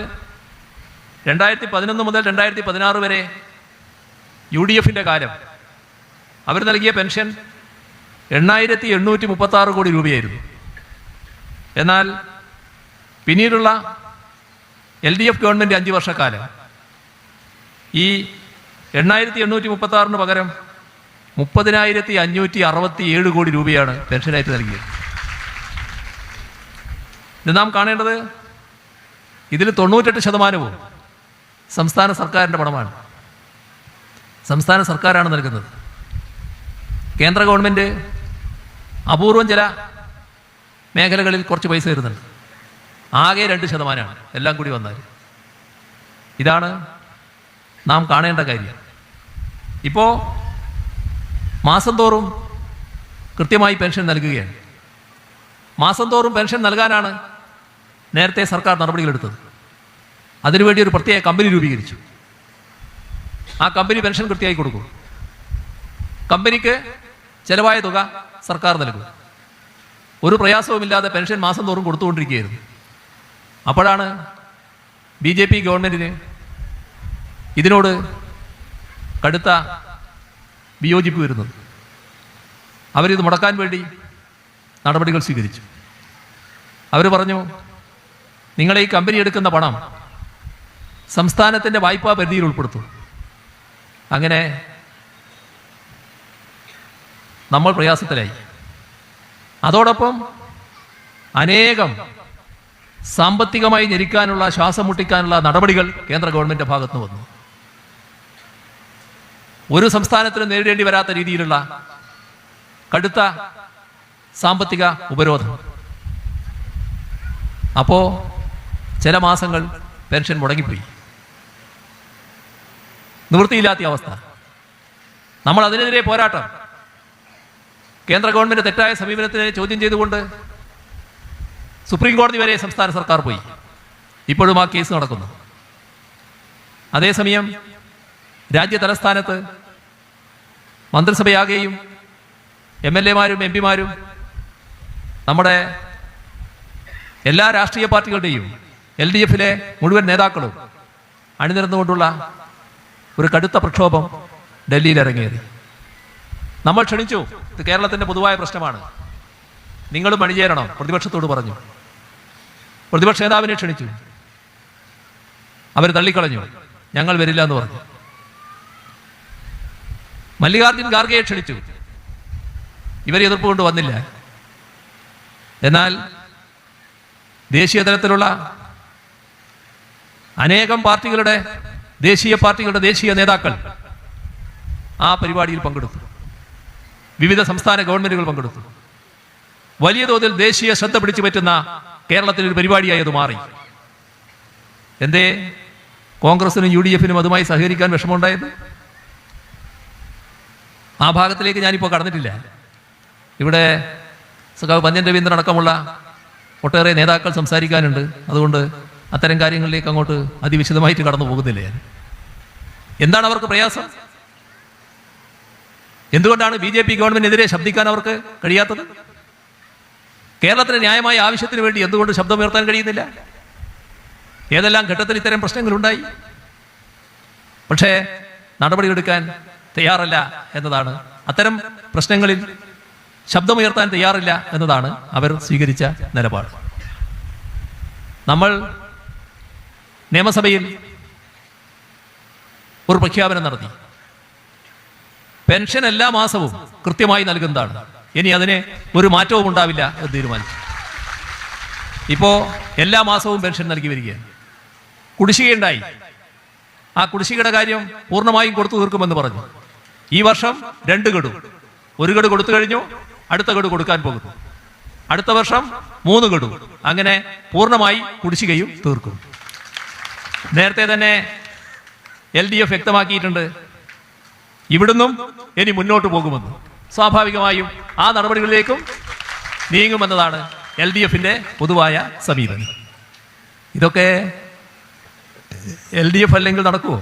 2011 മുതൽ 2016 വരെ UDF-ന്റെ കാലം അവർ നൽകിയ പെൻഷൻ 8,836 കോടി രൂപയായിരുന്നു. എന്നാൽ പിന്നീടുള്ള LDF ഗവൺമെൻറ് 5 വർഷക്കാലം ഈ 8,836 പകരം 30,567 കോടി രൂപയാണ് പെൻഷനായിട്ട് നൽകിയത്. ഇത് നാം കാണേണ്ടത് ഇതിൽ 98% സംസ്ഥാന സർക്കാരിൻ്റെ പണമാണ്. സംസ്ഥാന സർക്കാരാണ് നൽകുന്നത്. കേന്ദ്ര ഗവൺമെൻറ് അപൂർവം ചില മേഖലകളിൽ കുറച്ച് പൈസ തരുന്നുണ്ട്. ആകെ 2% എല്ലാം കൂടി വന്നാൽ. ഇതാണ് നാം കാണേണ്ട കാര്യം. ഇപ്പോൾ മാസം തോറും കൃത്യമായി പെൻഷൻ നൽകുകയാണ്. മാസം തോറും പെൻഷൻ നൽകാനാണ് നേരത്തെ സർക്കാർ നടപടികളെടുത്തത്. അതിനുവേണ്ടി ഒരു പ്രത്യേക കമ്പനി രൂപീകരിച്ചു. ആ കമ്പനി പെൻഷൻ കൃത്യമായി കൊടുക്കും. കമ്പനിക്ക് ചെലവായ തുക സർക്കാർ നൽകും. ഒരു പ്രയാസവുമില്ലാതെ പെൻഷൻ മാസം തോറും കൊടുത്തുകൊണ്ടിരിക്കുകയായിരുന്നു. അപ്പോഴാണ് BJP ഗവൺമെൻറ്റിന് ഇതിനോട് കടുത്ത വിയോജിപ്പ് വരുന്നത്. അവരിത് മുടക്കാൻ വേണ്ടി നടപടികൾ സ്വീകരിച്ചു. അവർ പറഞ്ഞു, നിങ്ങളെ ഈ കമ്പനി എടുക്കുന്ന പണം സംസ്ഥാനത്തിൻ്റെ വായ്പാ പരിധിയിൽ ഉൾപ്പെടുത്തും. അങ്ങനെ നമ്മൾ പ്രയാസത്തിലായി. അതോടൊപ്പം അനേകം സാമ്പത്തികമായി ഞെരിക്കാനുള്ള, ശ്വാസം മുട്ടിക്കാനുള്ള നടപടികൾ കേന്ദ്ര ഗവൺമെൻറ് ഭാഗത്ത് വന്നു. ഒരു സംസ്ഥാനത്തിനും നേരിടേണ്ടി വരാത്ത രീതിയിലുള്ള കടുത്ത സാമ്പത്തിക ഉപരോധം. അപ്പോൾ ചില മാസങ്ങൾ പെൻഷൻ മുടങ്ങിപ്പോയി. നിവൃത്തിയില്ലാത്ത അവസ്ഥ. നമ്മൾ അതിനെതിരെ പോരാട്ടം. കേന്ദ്ര ഗവൺമെൻറ് തെറ്റായ സമീപനത്തിനെ ചോദ്യം ചെയ്തുകൊണ്ട് സുപ്രീം കോടതി വരെ സംസ്ഥാന സർക്കാർ പോയി. ഇപ്പോഴും ആ കേസ് നടക്കുന്നു. അതേസമയം രാജ്യ തലസ്ഥാനത്ത് മന്ത്രിസഭയാകെയും MLA-മാരും MP-മാരും നമ്മുടെ എല്ലാ രാഷ്ട്രീയ പാർട്ടികളുടെയും LDF-ലെ മുഴുവൻ നേതാക്കളും അണിനിരന്നുകൊണ്ടുള്ള ഒരു കടുത്ത പ്രക്ഷോഭം ഡൽഹിയിൽ ഇറങ്ങിയത്. നമ്മൾ ക്ഷണിച്ചു. ഇത് കേരളത്തിൻ്റെ പൊതുവായ പ്രശ്നമാണ്, നിങ്ങളും അണിചേരണം, പ്രതിപക്ഷത്തോട് പറഞ്ഞു. പ്രതിപക്ഷ നേതാവിനെ ക്ഷണിച്ചു. അവർ തള്ളിക്കളഞ്ഞു. ഞങ്ങൾ വരില്ല എന്ന് പറഞ്ഞു. മല്ലികാർജുൻ ഖാർഗെയെ ക്ഷണിച്ചു. ഇവർ എതിർപ്പ് കൊണ്ട് വന്നില്ല. എന്നാൽ ദേശീയ തലത്തിലുള്ള അനേകം പാർട്ടികളുടെ, ദേശീയ പാർട്ടികളുടെ ദേശീയ നേതാക്കൾ ആ പരിപാടിയിൽ പങ്കെടുത്തു. വിവിധ സംസ്ഥാന ഗവൺമെന്റുകൾ പങ്കെടുത്തു. വലിയ തോതിൽ ദേശീയ ശ്രദ്ധ പിടിച്ചു പറ്റുന്ന കേരളത്തിലൊരു പരിപാടിയായി അത് മാറി. എന്തേ കോൺഗ്രസിനും UDF-നും അതുമായി സഹകരിക്കാൻ വിഷമമുണ്ടായത്? ആ ഭാഗത്തിലേക്ക് ഞാനിപ്പോൾ കടന്നിട്ടില്ല. ഇവിടെ സഖാവ് പന്ന്യൻ രവീന്ദ്രൻ അടക്കമുള്ള ഒട്ടേറെ നേതാക്കൾ സംസാരിക്കാനുണ്ട്. അതുകൊണ്ട് അത്തരം കാര്യങ്ങളിലേക്ക് അങ്ങോട്ട് അതിവിശദമായിട്ട് കടന്നു പോകുന്നില്ല ഞാൻ. എന്താണ് അവർക്ക് പ്രയാസം? എന്തുകൊണ്ടാണ് BJP ഗവൺമെന്റിനെതിരെ ശബ്ദിക്കാൻ അവർക്ക് കഴിയാത്തത്? കേരളത്തിലെ ന്യായമായ ആവശ്യത്തിന് വേണ്ടി എന്തുകൊണ്ട് ശബ്ദമുയർത്താൻ കഴിയുന്നില്ല? ഏതെല്ലാം ഘട്ടത്തിൽ ഇത്തരം പ്രശ്നങ്ങളുണ്ടായി? പക്ഷേ നടപടിയെടുക്കാൻ തയ്യാറല്ല എന്നതാണ്, അത്തരം പ്രശ്നങ്ങളിൽ ശബ്ദമുയർത്താൻ തയ്യാറില്ല എന്നതാണ് അവർ സ്വീകരിച്ച നിലപാട്. നമ്മൾ നിയമസഭയിൽ ഒരു പ്രഖ്യാപനം നടത്തി. പെൻഷൻ എല്ലാ മാസവും കൃത്യമായി നൽകുന്നതാണ്. ഇനി അതിന് ഒരു മാറ്റവും ഉണ്ടാവില്ല എന്ന് തീരുമാനിച്ചു. ഇപ്പോൾ എല്ലാ മാസവും പെൻഷൻ നൽകി വരികയാണ്. കുടിശ്ശികയുണ്ടായി. ആ കുടിശ്ശികയുടെ കാര്യം പൂർണ്ണമായും കൊടുത്തു തീർക്കുമെന്ന് പറഞ്ഞു. ഈ വർഷം 2 ഗഡു, 1 ഗഡു കൊടുത്തു കഴിഞ്ഞു, അടുത്ത ഗഡു കൊടുക്കാൻ പോകുന്നു. അടുത്ത വർഷം 3 ഗഡു, അങ്ങനെ പൂർണ്ണമായി കുടിശ്ശികയും തീർക്കും. നേരത്തെ തന്നെ LDF വ്യക്തമാക്കിയിട്ടുണ്ട് ഇവിടുന്നും ഇനി മുന്നോട്ട് പോകുമെന്ന്. സ്വാഭാവികമായും ആ നടപടികളിലേക്കും നീങ്ങുമെന്നതാണ് LDFന്റെ പൊതുവായ സമീപനം. ഇതൊക്കെ LDF അല്ലെങ്കിൽ നടക്കുമോ?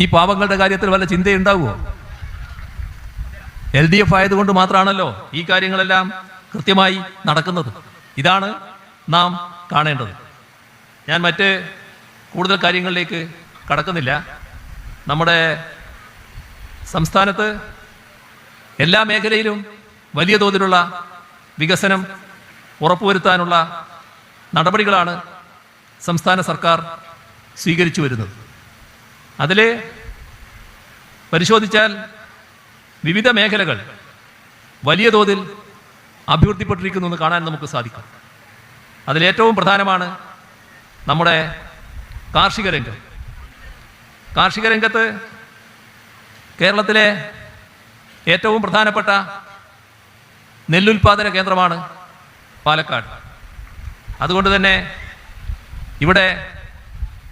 ഈ പാവങ്ങളുടെ കാര്യത്തിൽ വല്ല ചിന്തയുണ്ടാവുമോ? LDF ആയതുകൊണ്ട് മാത്രമാണല്ലോ ഈ കാര്യങ്ങളെല്ലാം കൃത്യമായി നടക്കുന്നത്. ഇതാണ് നാം കാണേണ്ടത്. ഞാൻ മറ്റ് കൂടുതൽ കാര്യങ്ങളിലേക്ക് കടക്കുന്നില്ല. നമ്മുടെ സംസ്ഥാനത്ത് എല്ലാ മേഖലയിലും വലിയ തോതിലുള്ള വികസനം ഉറപ്പുവരുത്താനുള്ള നടപടികളാണ് സംസ്ഥാന സർക്കാർ സ്വീകരിച്ചു വരുന്നത്. അതിൽ പരിശോധിച്ചാൽ വിവിധ മേഖലകൾ വലിയ തോതിൽ അഭിവൃദ്ധിപ്പെട്ടിരിക്കുന്നു എന്ന് കാണാൻ നമുക്ക് സാധിക്കും. അതിലേറ്റവും പ്രധാനമാണ് നമ്മുടെ കാർഷിക രംഗം. കാർഷിക രംഗത്ത് കേരളത്തിലെ ഏറ്റവും പ്രധാനപ്പെട്ട നെല്ലുൽപാദന കേന്ദ്രമാണ് പാലക്കാട്. അതുകൊണ്ട് തന്നെ ഇവിടെ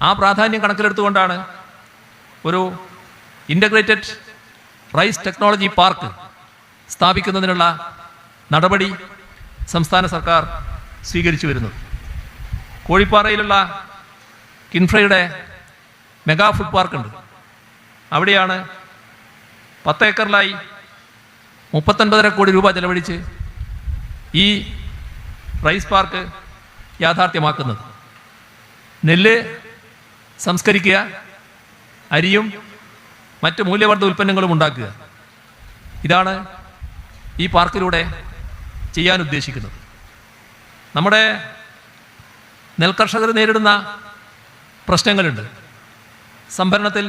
ആ പ്രാധാന്യം കണക്കിലെടുത്തുകൊണ്ടാണ് ഒരു ഇൻ്റഗ്രേറ്റഡ് റൈസ് ടെക്നോളജി പാർക്ക് സ്ഥാപിക്കുന്നതിനുള്ള നടപടി സംസ്ഥാന സർക്കാർ സ്വീകരിച്ചു വരുന്നത്. കോഴിപ്പാറയിലുള്ള കിൻഫ്രയുടെ മെഗാ ഫുഡ് പാർക്കുണ്ട്. അവിടെയാണ് 10 ഏക്കറിലായി 39.5 കോടി രൂപ ചെലവഴിച്ച് ഈ റൈസ് പാർക്ക് യാഥാർത്ഥ്യമാക്കുന്നത്. നെല്ല് സംസ്കരിക്കുക, അരിയും മറ്റ് മൂല്യവർദ്ധിത ഉൽപ്പന്നങ്ങളും ഉണ്ടാക്കുക, ഇതാണ് ഈ പാർക്കിലൂടെ ചെയ്യാൻ ഉദ്ദേശിക്കുന്നത്. നമ്മുടെ നെൽകർഷകർ നേരിടുന്ന പ്രശ്നങ്ങളുണ്ട്, സംഭരണത്തിൽ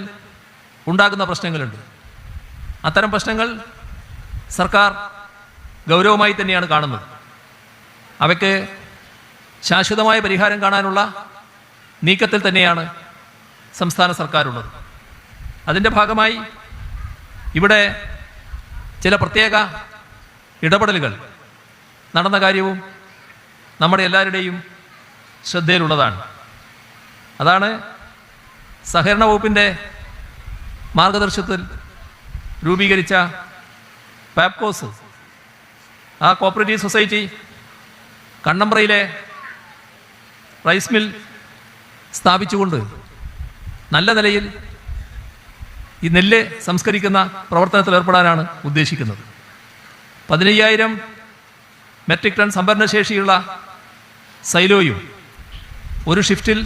ഉണ്ടാകുന്ന പ്രശ്നങ്ങളുണ്ട്. അത്തരം പ്രശ്നങ്ങൾ സർക്കാർ ഗൗരവമായി തന്നെയാണ് കാണുന്നത്. അവയ്ക്ക് ശാശ്വതമായ പരിഹാരം കാണാനുള്ള നീക്കത്തിൽ തന്നെയാണ് സംസ്ഥാന സർക്കാരുള്ളത്. അതിൻ്റെ ഭാഗമായി ഇവിടെ ചില പ്രത്യേക ഇടപെടലുകൾ നടന്ന കാര്യവും നമ്മുടെ എല്ലാവരുടെയും ശ്രദ്ധയിലുള്ളതാണ്. അതാണ് സഹകരണ വകുപ്പിൻ്റെ മാർഗദർശനത്തിൽ രൂപീകരിച്ച പാപ്കോസ്. ആ കോപ്പറേറ്റീവ് സൊസൈറ്റി കണ്ണമ്പ്രയിലെ റൈസ് മിൽ സ്ഥാപിച്ചുകൊണ്ട് നല്ല നിലയിൽ ഈ നെല്ല് സംസ്കരിക്കുന്ന പ്രവർത്തനത്തിൽ ഏർപ്പെടാനാണ് ഉദ്ദേശിക്കുന്നത്. 15,000 മെട്രിക് ടൺ സംഭരണശേഷിയുള്ള സൈലോയും ഒരു ഷിഫ്റ്റിൽ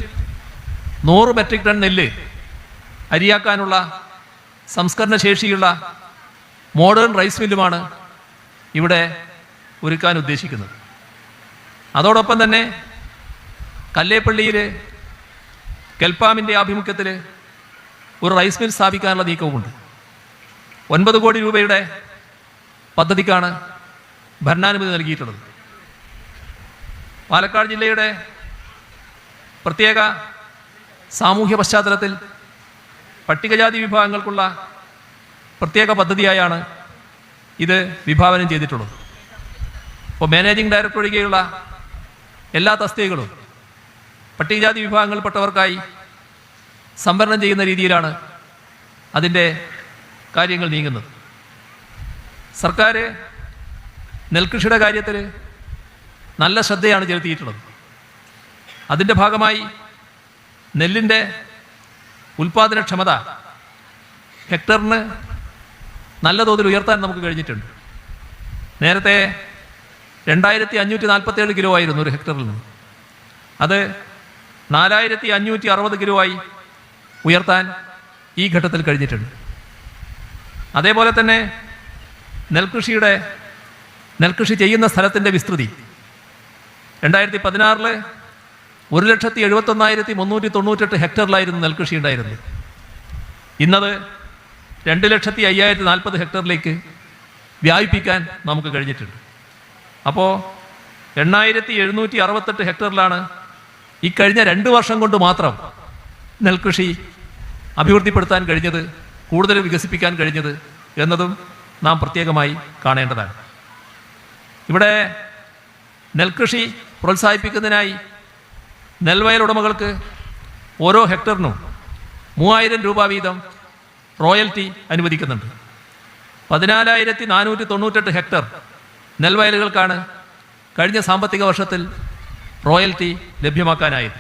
100 മെട്രിക് ടൺ നെല്ല് അരിയാക്കാനുള്ള സംസ്കരണ ശേഷിയുള്ള മോഡേൺ റൈസ് മില്ലുമാണ് ഇവിടെ ഒരുക്കാൻ ഉദ്ദേശിക്കുന്നത്. അതോടൊപ്പം തന്നെ കല്ലേപ്പള്ളിയിൽ കെൽപ്പാമിൻ്റെ ആഭിമുഖ്യത്തിൽ ഒരു റൈസ് മിൽ സ്ഥാപിക്കാനുള്ള നീക്കവുമുണ്ട്. 9 കോടി രൂപയുടെ പദ്ധതിക്കാണ് ഭരണാനുമതി നൽകിയിട്ടുള്ളത്. പാലക്കാട് ജില്ലയുടെ പ്രത്യേക സാമൂഹ്യ പശ്ചാത്തലത്തിൽ പട്ടികജാതി വിഭാഗങ്ങൾക്കുള്ള പ്രത്യേക പദ്ധതിയായാണ് ഇത് വിഭാവനം ചെയ്തിട്ടുള്ളത്. ഇപ്പോൾ മാനേജിംഗ് ഡയറക്ടർ ഒഴികെയുള്ള എല്ലാ തസ്തികകളും പട്ടികജാതി വിഭാഗങ്ങളിൽപ്പെട്ടവർക്കായി സംവരണം ചെയ്യുന്ന രീതിയിലാണ് അതിൻ്റെ കാര്യങ്ങൾ നീങ്ങുന്നത്. സർക്കാർ നെൽകൃഷിയുടെ കാര്യത്തിൽ നല്ല ശ്രദ്ധയാണ് ചെലുത്തിയിട്ടുള്ളത്. അതിൻ്റെ ഭാഗമായി നെല്ലിൻ്റെ ഉൽപാദനക്ഷമത ഹെക്ടറിന് നല്ല തോതിൽ ഉയർത്താൻ നമുക്ക് കഴിഞ്ഞിട്ടുണ്ട്. നേരത്തെ 2,547 കിലോ ആയിരുന്നു ഒരു ഹെക്ടറിൽ നിന്ന്. അത് 4,560 കിലോ ആയി ഉയർത്താൻ ഈ ഘട്ടത്തിൽ കഴിഞ്ഞിട്ടുണ്ട്. അതേപോലെ തന്നെ നെൽകൃഷി ചെയ്യുന്ന സ്ഥലത്തിൻ്റെ വിസ്തൃതി 2016 1,71,398 ഹെക്ടറിലായിരുന്നു നെൽകൃഷി ഉണ്ടായിരുന്നത്. ഇന്നത് 2,05,040 ഹെക്ടറിലേക്ക് വ്യാപിപ്പിക്കാൻ നമുക്ക് കഴിഞ്ഞിട്ടുണ്ട്. അപ്പോൾ 8768 ഹെക്ടറിലാണ് ഈ കഴിഞ്ഞ 2 വർഷം കൊണ്ട് മാത്രം നെൽകൃഷി അഭിവൃദ്ധിപ്പെടുത്താൻ കഴിഞ്ഞത്, കൂടുതൽ വികസിപ്പിക്കാൻ കഴിഞ്ഞത് എന്നതും നാം പ്രത്യേകമായി കാണേണ്ടതാണ്. ഇവിടെ നെൽകൃഷി പ്രോത്സാഹിപ്പിക്കുന്നതിനായി നെൽവയൽ ഉടമകൾക്ക് ഓരോ ഹെക്ടറിനും 3000 രൂപ വീതം റോയൽറ്റി അനുവദിക്കുന്നുണ്ട്. 14498 ഹെക്ടർ നെൽവയലുകൾക്കാണ് കഴിഞ്ഞ സാമ്പത്തിക വർഷത്തിൽ റോയൽറ്റി ലഭ്യമാക്കാനായത്.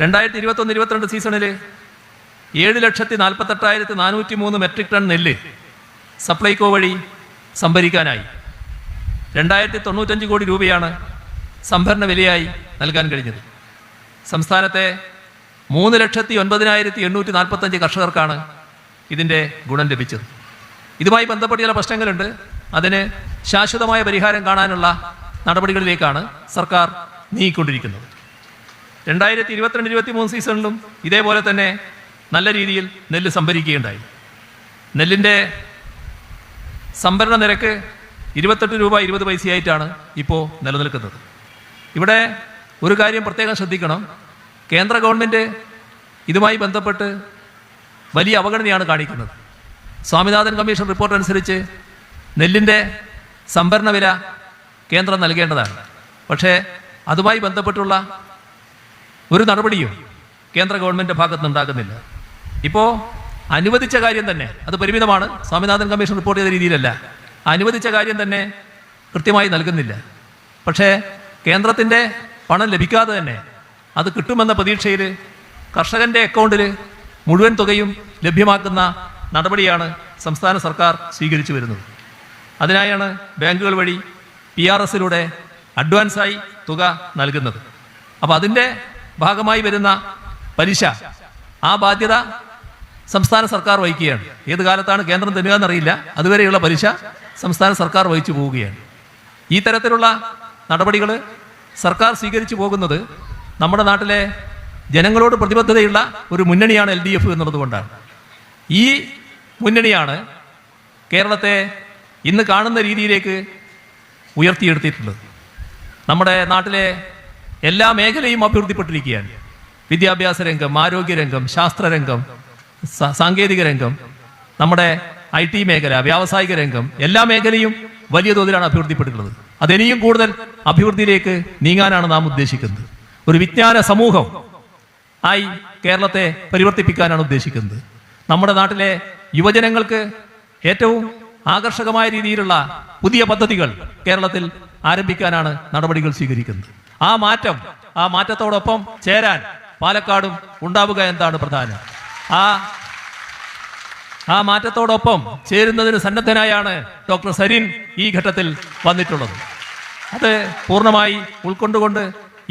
2021-22 സീസണിൽ 7,48,403 മെട്രിക് ടൺ നെല്ല് സപ്ലൈകോ വഴി സംഭരിക്കാനായി. 2095 കോടി രൂപയാണ് സംഭരണ വിലയായി നൽകാൻ കഴിഞ്ഞത്. സംസ്ഥാനത്തെ 3,09,845 കർഷകർക്കാണ് ഇതിൻ്റെ ഗുണം ലഭിച്ചത്. ഇതുമായി ബന്ധപ്പെട്ട ചില പ്രശ്നങ്ങളുണ്ട്. അതിന് ശാശ്വതമായ പരിഹാരം കാണാനുള്ള നടപടികളിലേക്കാണ് സർക്കാർ നീങ്ങിക്കൊണ്ടിരിക്കുന്നത്. 2022-23 സീസണിലും ഇതേപോലെ തന്നെ നല്ല രീതിയിൽ നെല്ല് സംഭരിക്കുകയുണ്ടായി. നെല്ലിൻ്റെ സംഭരണ നിരക്ക് 28 രൂപ 20 പൈസയായിട്ടാണ് ഇപ്പോൾ നിലനിൽക്കുന്നത്. ഇവിടെ ഒരു കാര്യം പ്രത്യേകം ശ്രദ്ധിക്കണം. കേന്ദ്ര ഗവൺമെൻറ് ഇതുമായി ബന്ധപ്പെട്ട് വലിയ അവഗണനയാണ് കാണിക്കുന്നത്. സ്വാമിനാഥൻ കമ്മീഷൻ റിപ്പോർട്ട് അനുസരിച്ച് നെല്ലിൻ്റെ സംഭരണ വില കേന്ദ്രം നൽകേണ്ടതാണ്. പക്ഷേ അതുമായി ബന്ധപ്പെട്ടുള്ള ഒരു നടപടിയും കേന്ദ്ര ഗവൺമെൻറ് ഭാഗത്ത് നിന്നുണ്ടാകുന്നില്ല. ഇപ്പോൾ അനുവദിച്ച കാര്യം തന്നെ അത് പരിമിതമാണ്. സ്വാമിനാഥൻ കമ്മീഷൻ റിപ്പോർട്ട് ചെയ്ത രീതിയിലല്ല. അനുവദിച്ച കാര്യം തന്നെ കൃത്യമായി നൽകുന്നില്ല. പക്ഷേ കേന്ദ്രത്തിൻ്റെ പണം ലഭിക്കാതെ തന്നെ അത് കിട്ടുമെന്ന പ്രതീക്ഷയിൽ കർഷകൻ്റെ അക്കൗണ്ടിൽ മുഴുവൻ തുകയും ലഭ്യമാക്കുന്ന നടപടിയാണ് സംസ്ഥാന സർക്കാർ സ്വീകരിച്ചു വരുന്നത്. അതിനായാണ് ബാങ്കുകൾ വഴി PRSലൂടെ അഡ്വാൻസായി തുക നൽകുന്നത്. അപ്പോൾ അതിൻ്റെ ഭാഗമായി വരുന്ന പലിശ, ആ ബാധ്യത സംസ്ഥാന സർക്കാർ വഹിക്കുകയാണ്. ഏത് കാലത്താണ് കേന്ദ്രം തരിക എന്നറിയില്ല. അതുവരെയുള്ള പലിശ സംസ്ഥാന സർക്കാർ വഹിച്ചു പോവുകയാണ്. ഈ തരത്തിലുള്ള നടപടികൾ സർക്കാർ സ്വീകരിച്ചു പോകുന്നത് നമ്മുടെ നാട്ടിലെ ജനങ്ങളോട് പ്രതിബദ്ധതയുള്ള ഒരു മുന്നണിയാണ് LDF എന്നുള്ളതുകൊണ്ടാണ്. ഈ മുന്നണിയാണ് കേരളത്തെ ഇന്ന് കാണുന്ന രീതിയിലേക്ക് ഉയർത്തിയെടുത്തിട്ടുള്ളത്. നമ്മുടെ നാട്ടിലെ എല്ലാ മേഖലയും അഭിവൃദ്ധിപ്പെട്ടിരിക്കുകയാണ്. വിദ്യാഭ്യാസ രംഗം, ആരോഗ്യരംഗം, ശാസ്ത്രരംഗം, സാങ്കേതിക രംഗം, നമ്മുടെ IT മേഖല, വ്യാവസായിക രംഗം, എല്ലാ മേഖലയും വലിയ തോതിലാണ് അഭിവൃദ്ധിപ്പെട്ടിട്ടുള്ളത്. അതിനിയും കൂടുതൽ അഭിവൃദ്ധിയിലേക്ക് നീങ്ങാനാണ് നാം ഉദ്ദേശിക്കുന്നത്. ഒരു വിജ്ഞാന സമൂഹം ആയി കേരളത്തെ പരിവർത്തിപ്പിക്കാനാണ് ഉദ്ദേശിക്കുന്നത്. നമ്മുടെ നാട്ടിലെ യുവജനങ്ങൾക്ക് ഏറ്റവും ആകർഷകമായ രീതിയിലുള്ള പുതിയ പദ്ധതികൾ കേരളത്തിൽ ആരംഭിക്കാനാണ് നടപടികൾ സ്വീകരിക്കുന്നത്. ആ മാറ്റത്തോടൊപ്പം ചേരാൻ പാലക്കാടും ഉണ്ടാവുക എന്താണ് പ്രധാനം. ആ മാറ്റത്തോടൊപ്പം ചേരുന്നതിന് സന്നദ്ധനായാണ് ഡോക്ടർ സരിൻ ഈ ഘട്ടത്തിൽ വന്നിട്ടുള്ളത്. അത് പൂർണ്ണമായി ഉൾക്കൊണ്ടുകൊണ്ട്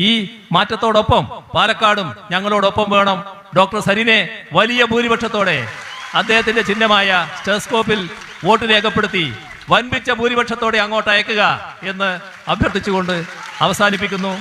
ഈ മാറ്റത്തോടൊപ്പം പാലക്കാടും ഞങ്ങളോടൊപ്പം വേണം. ഡോക്ടർ സരിനെ വലിയ ഭൂരിപക്ഷത്തോടെ അദ്ദേഹത്തിന്റെ ചിഹ്നമായ സ്റ്റെതസ്കോപ്പിൽ വോട്ട് രേഖപ്പെടുത്തി വൻപിച്ച ഭൂരിപക്ഷത്തോടെ അങ്ങോട്ട് അയക്കുക എന്ന് അഭ്യർത്ഥിച്ചുകൊണ്ട് അവസാനിപ്പിക്കുന്നു.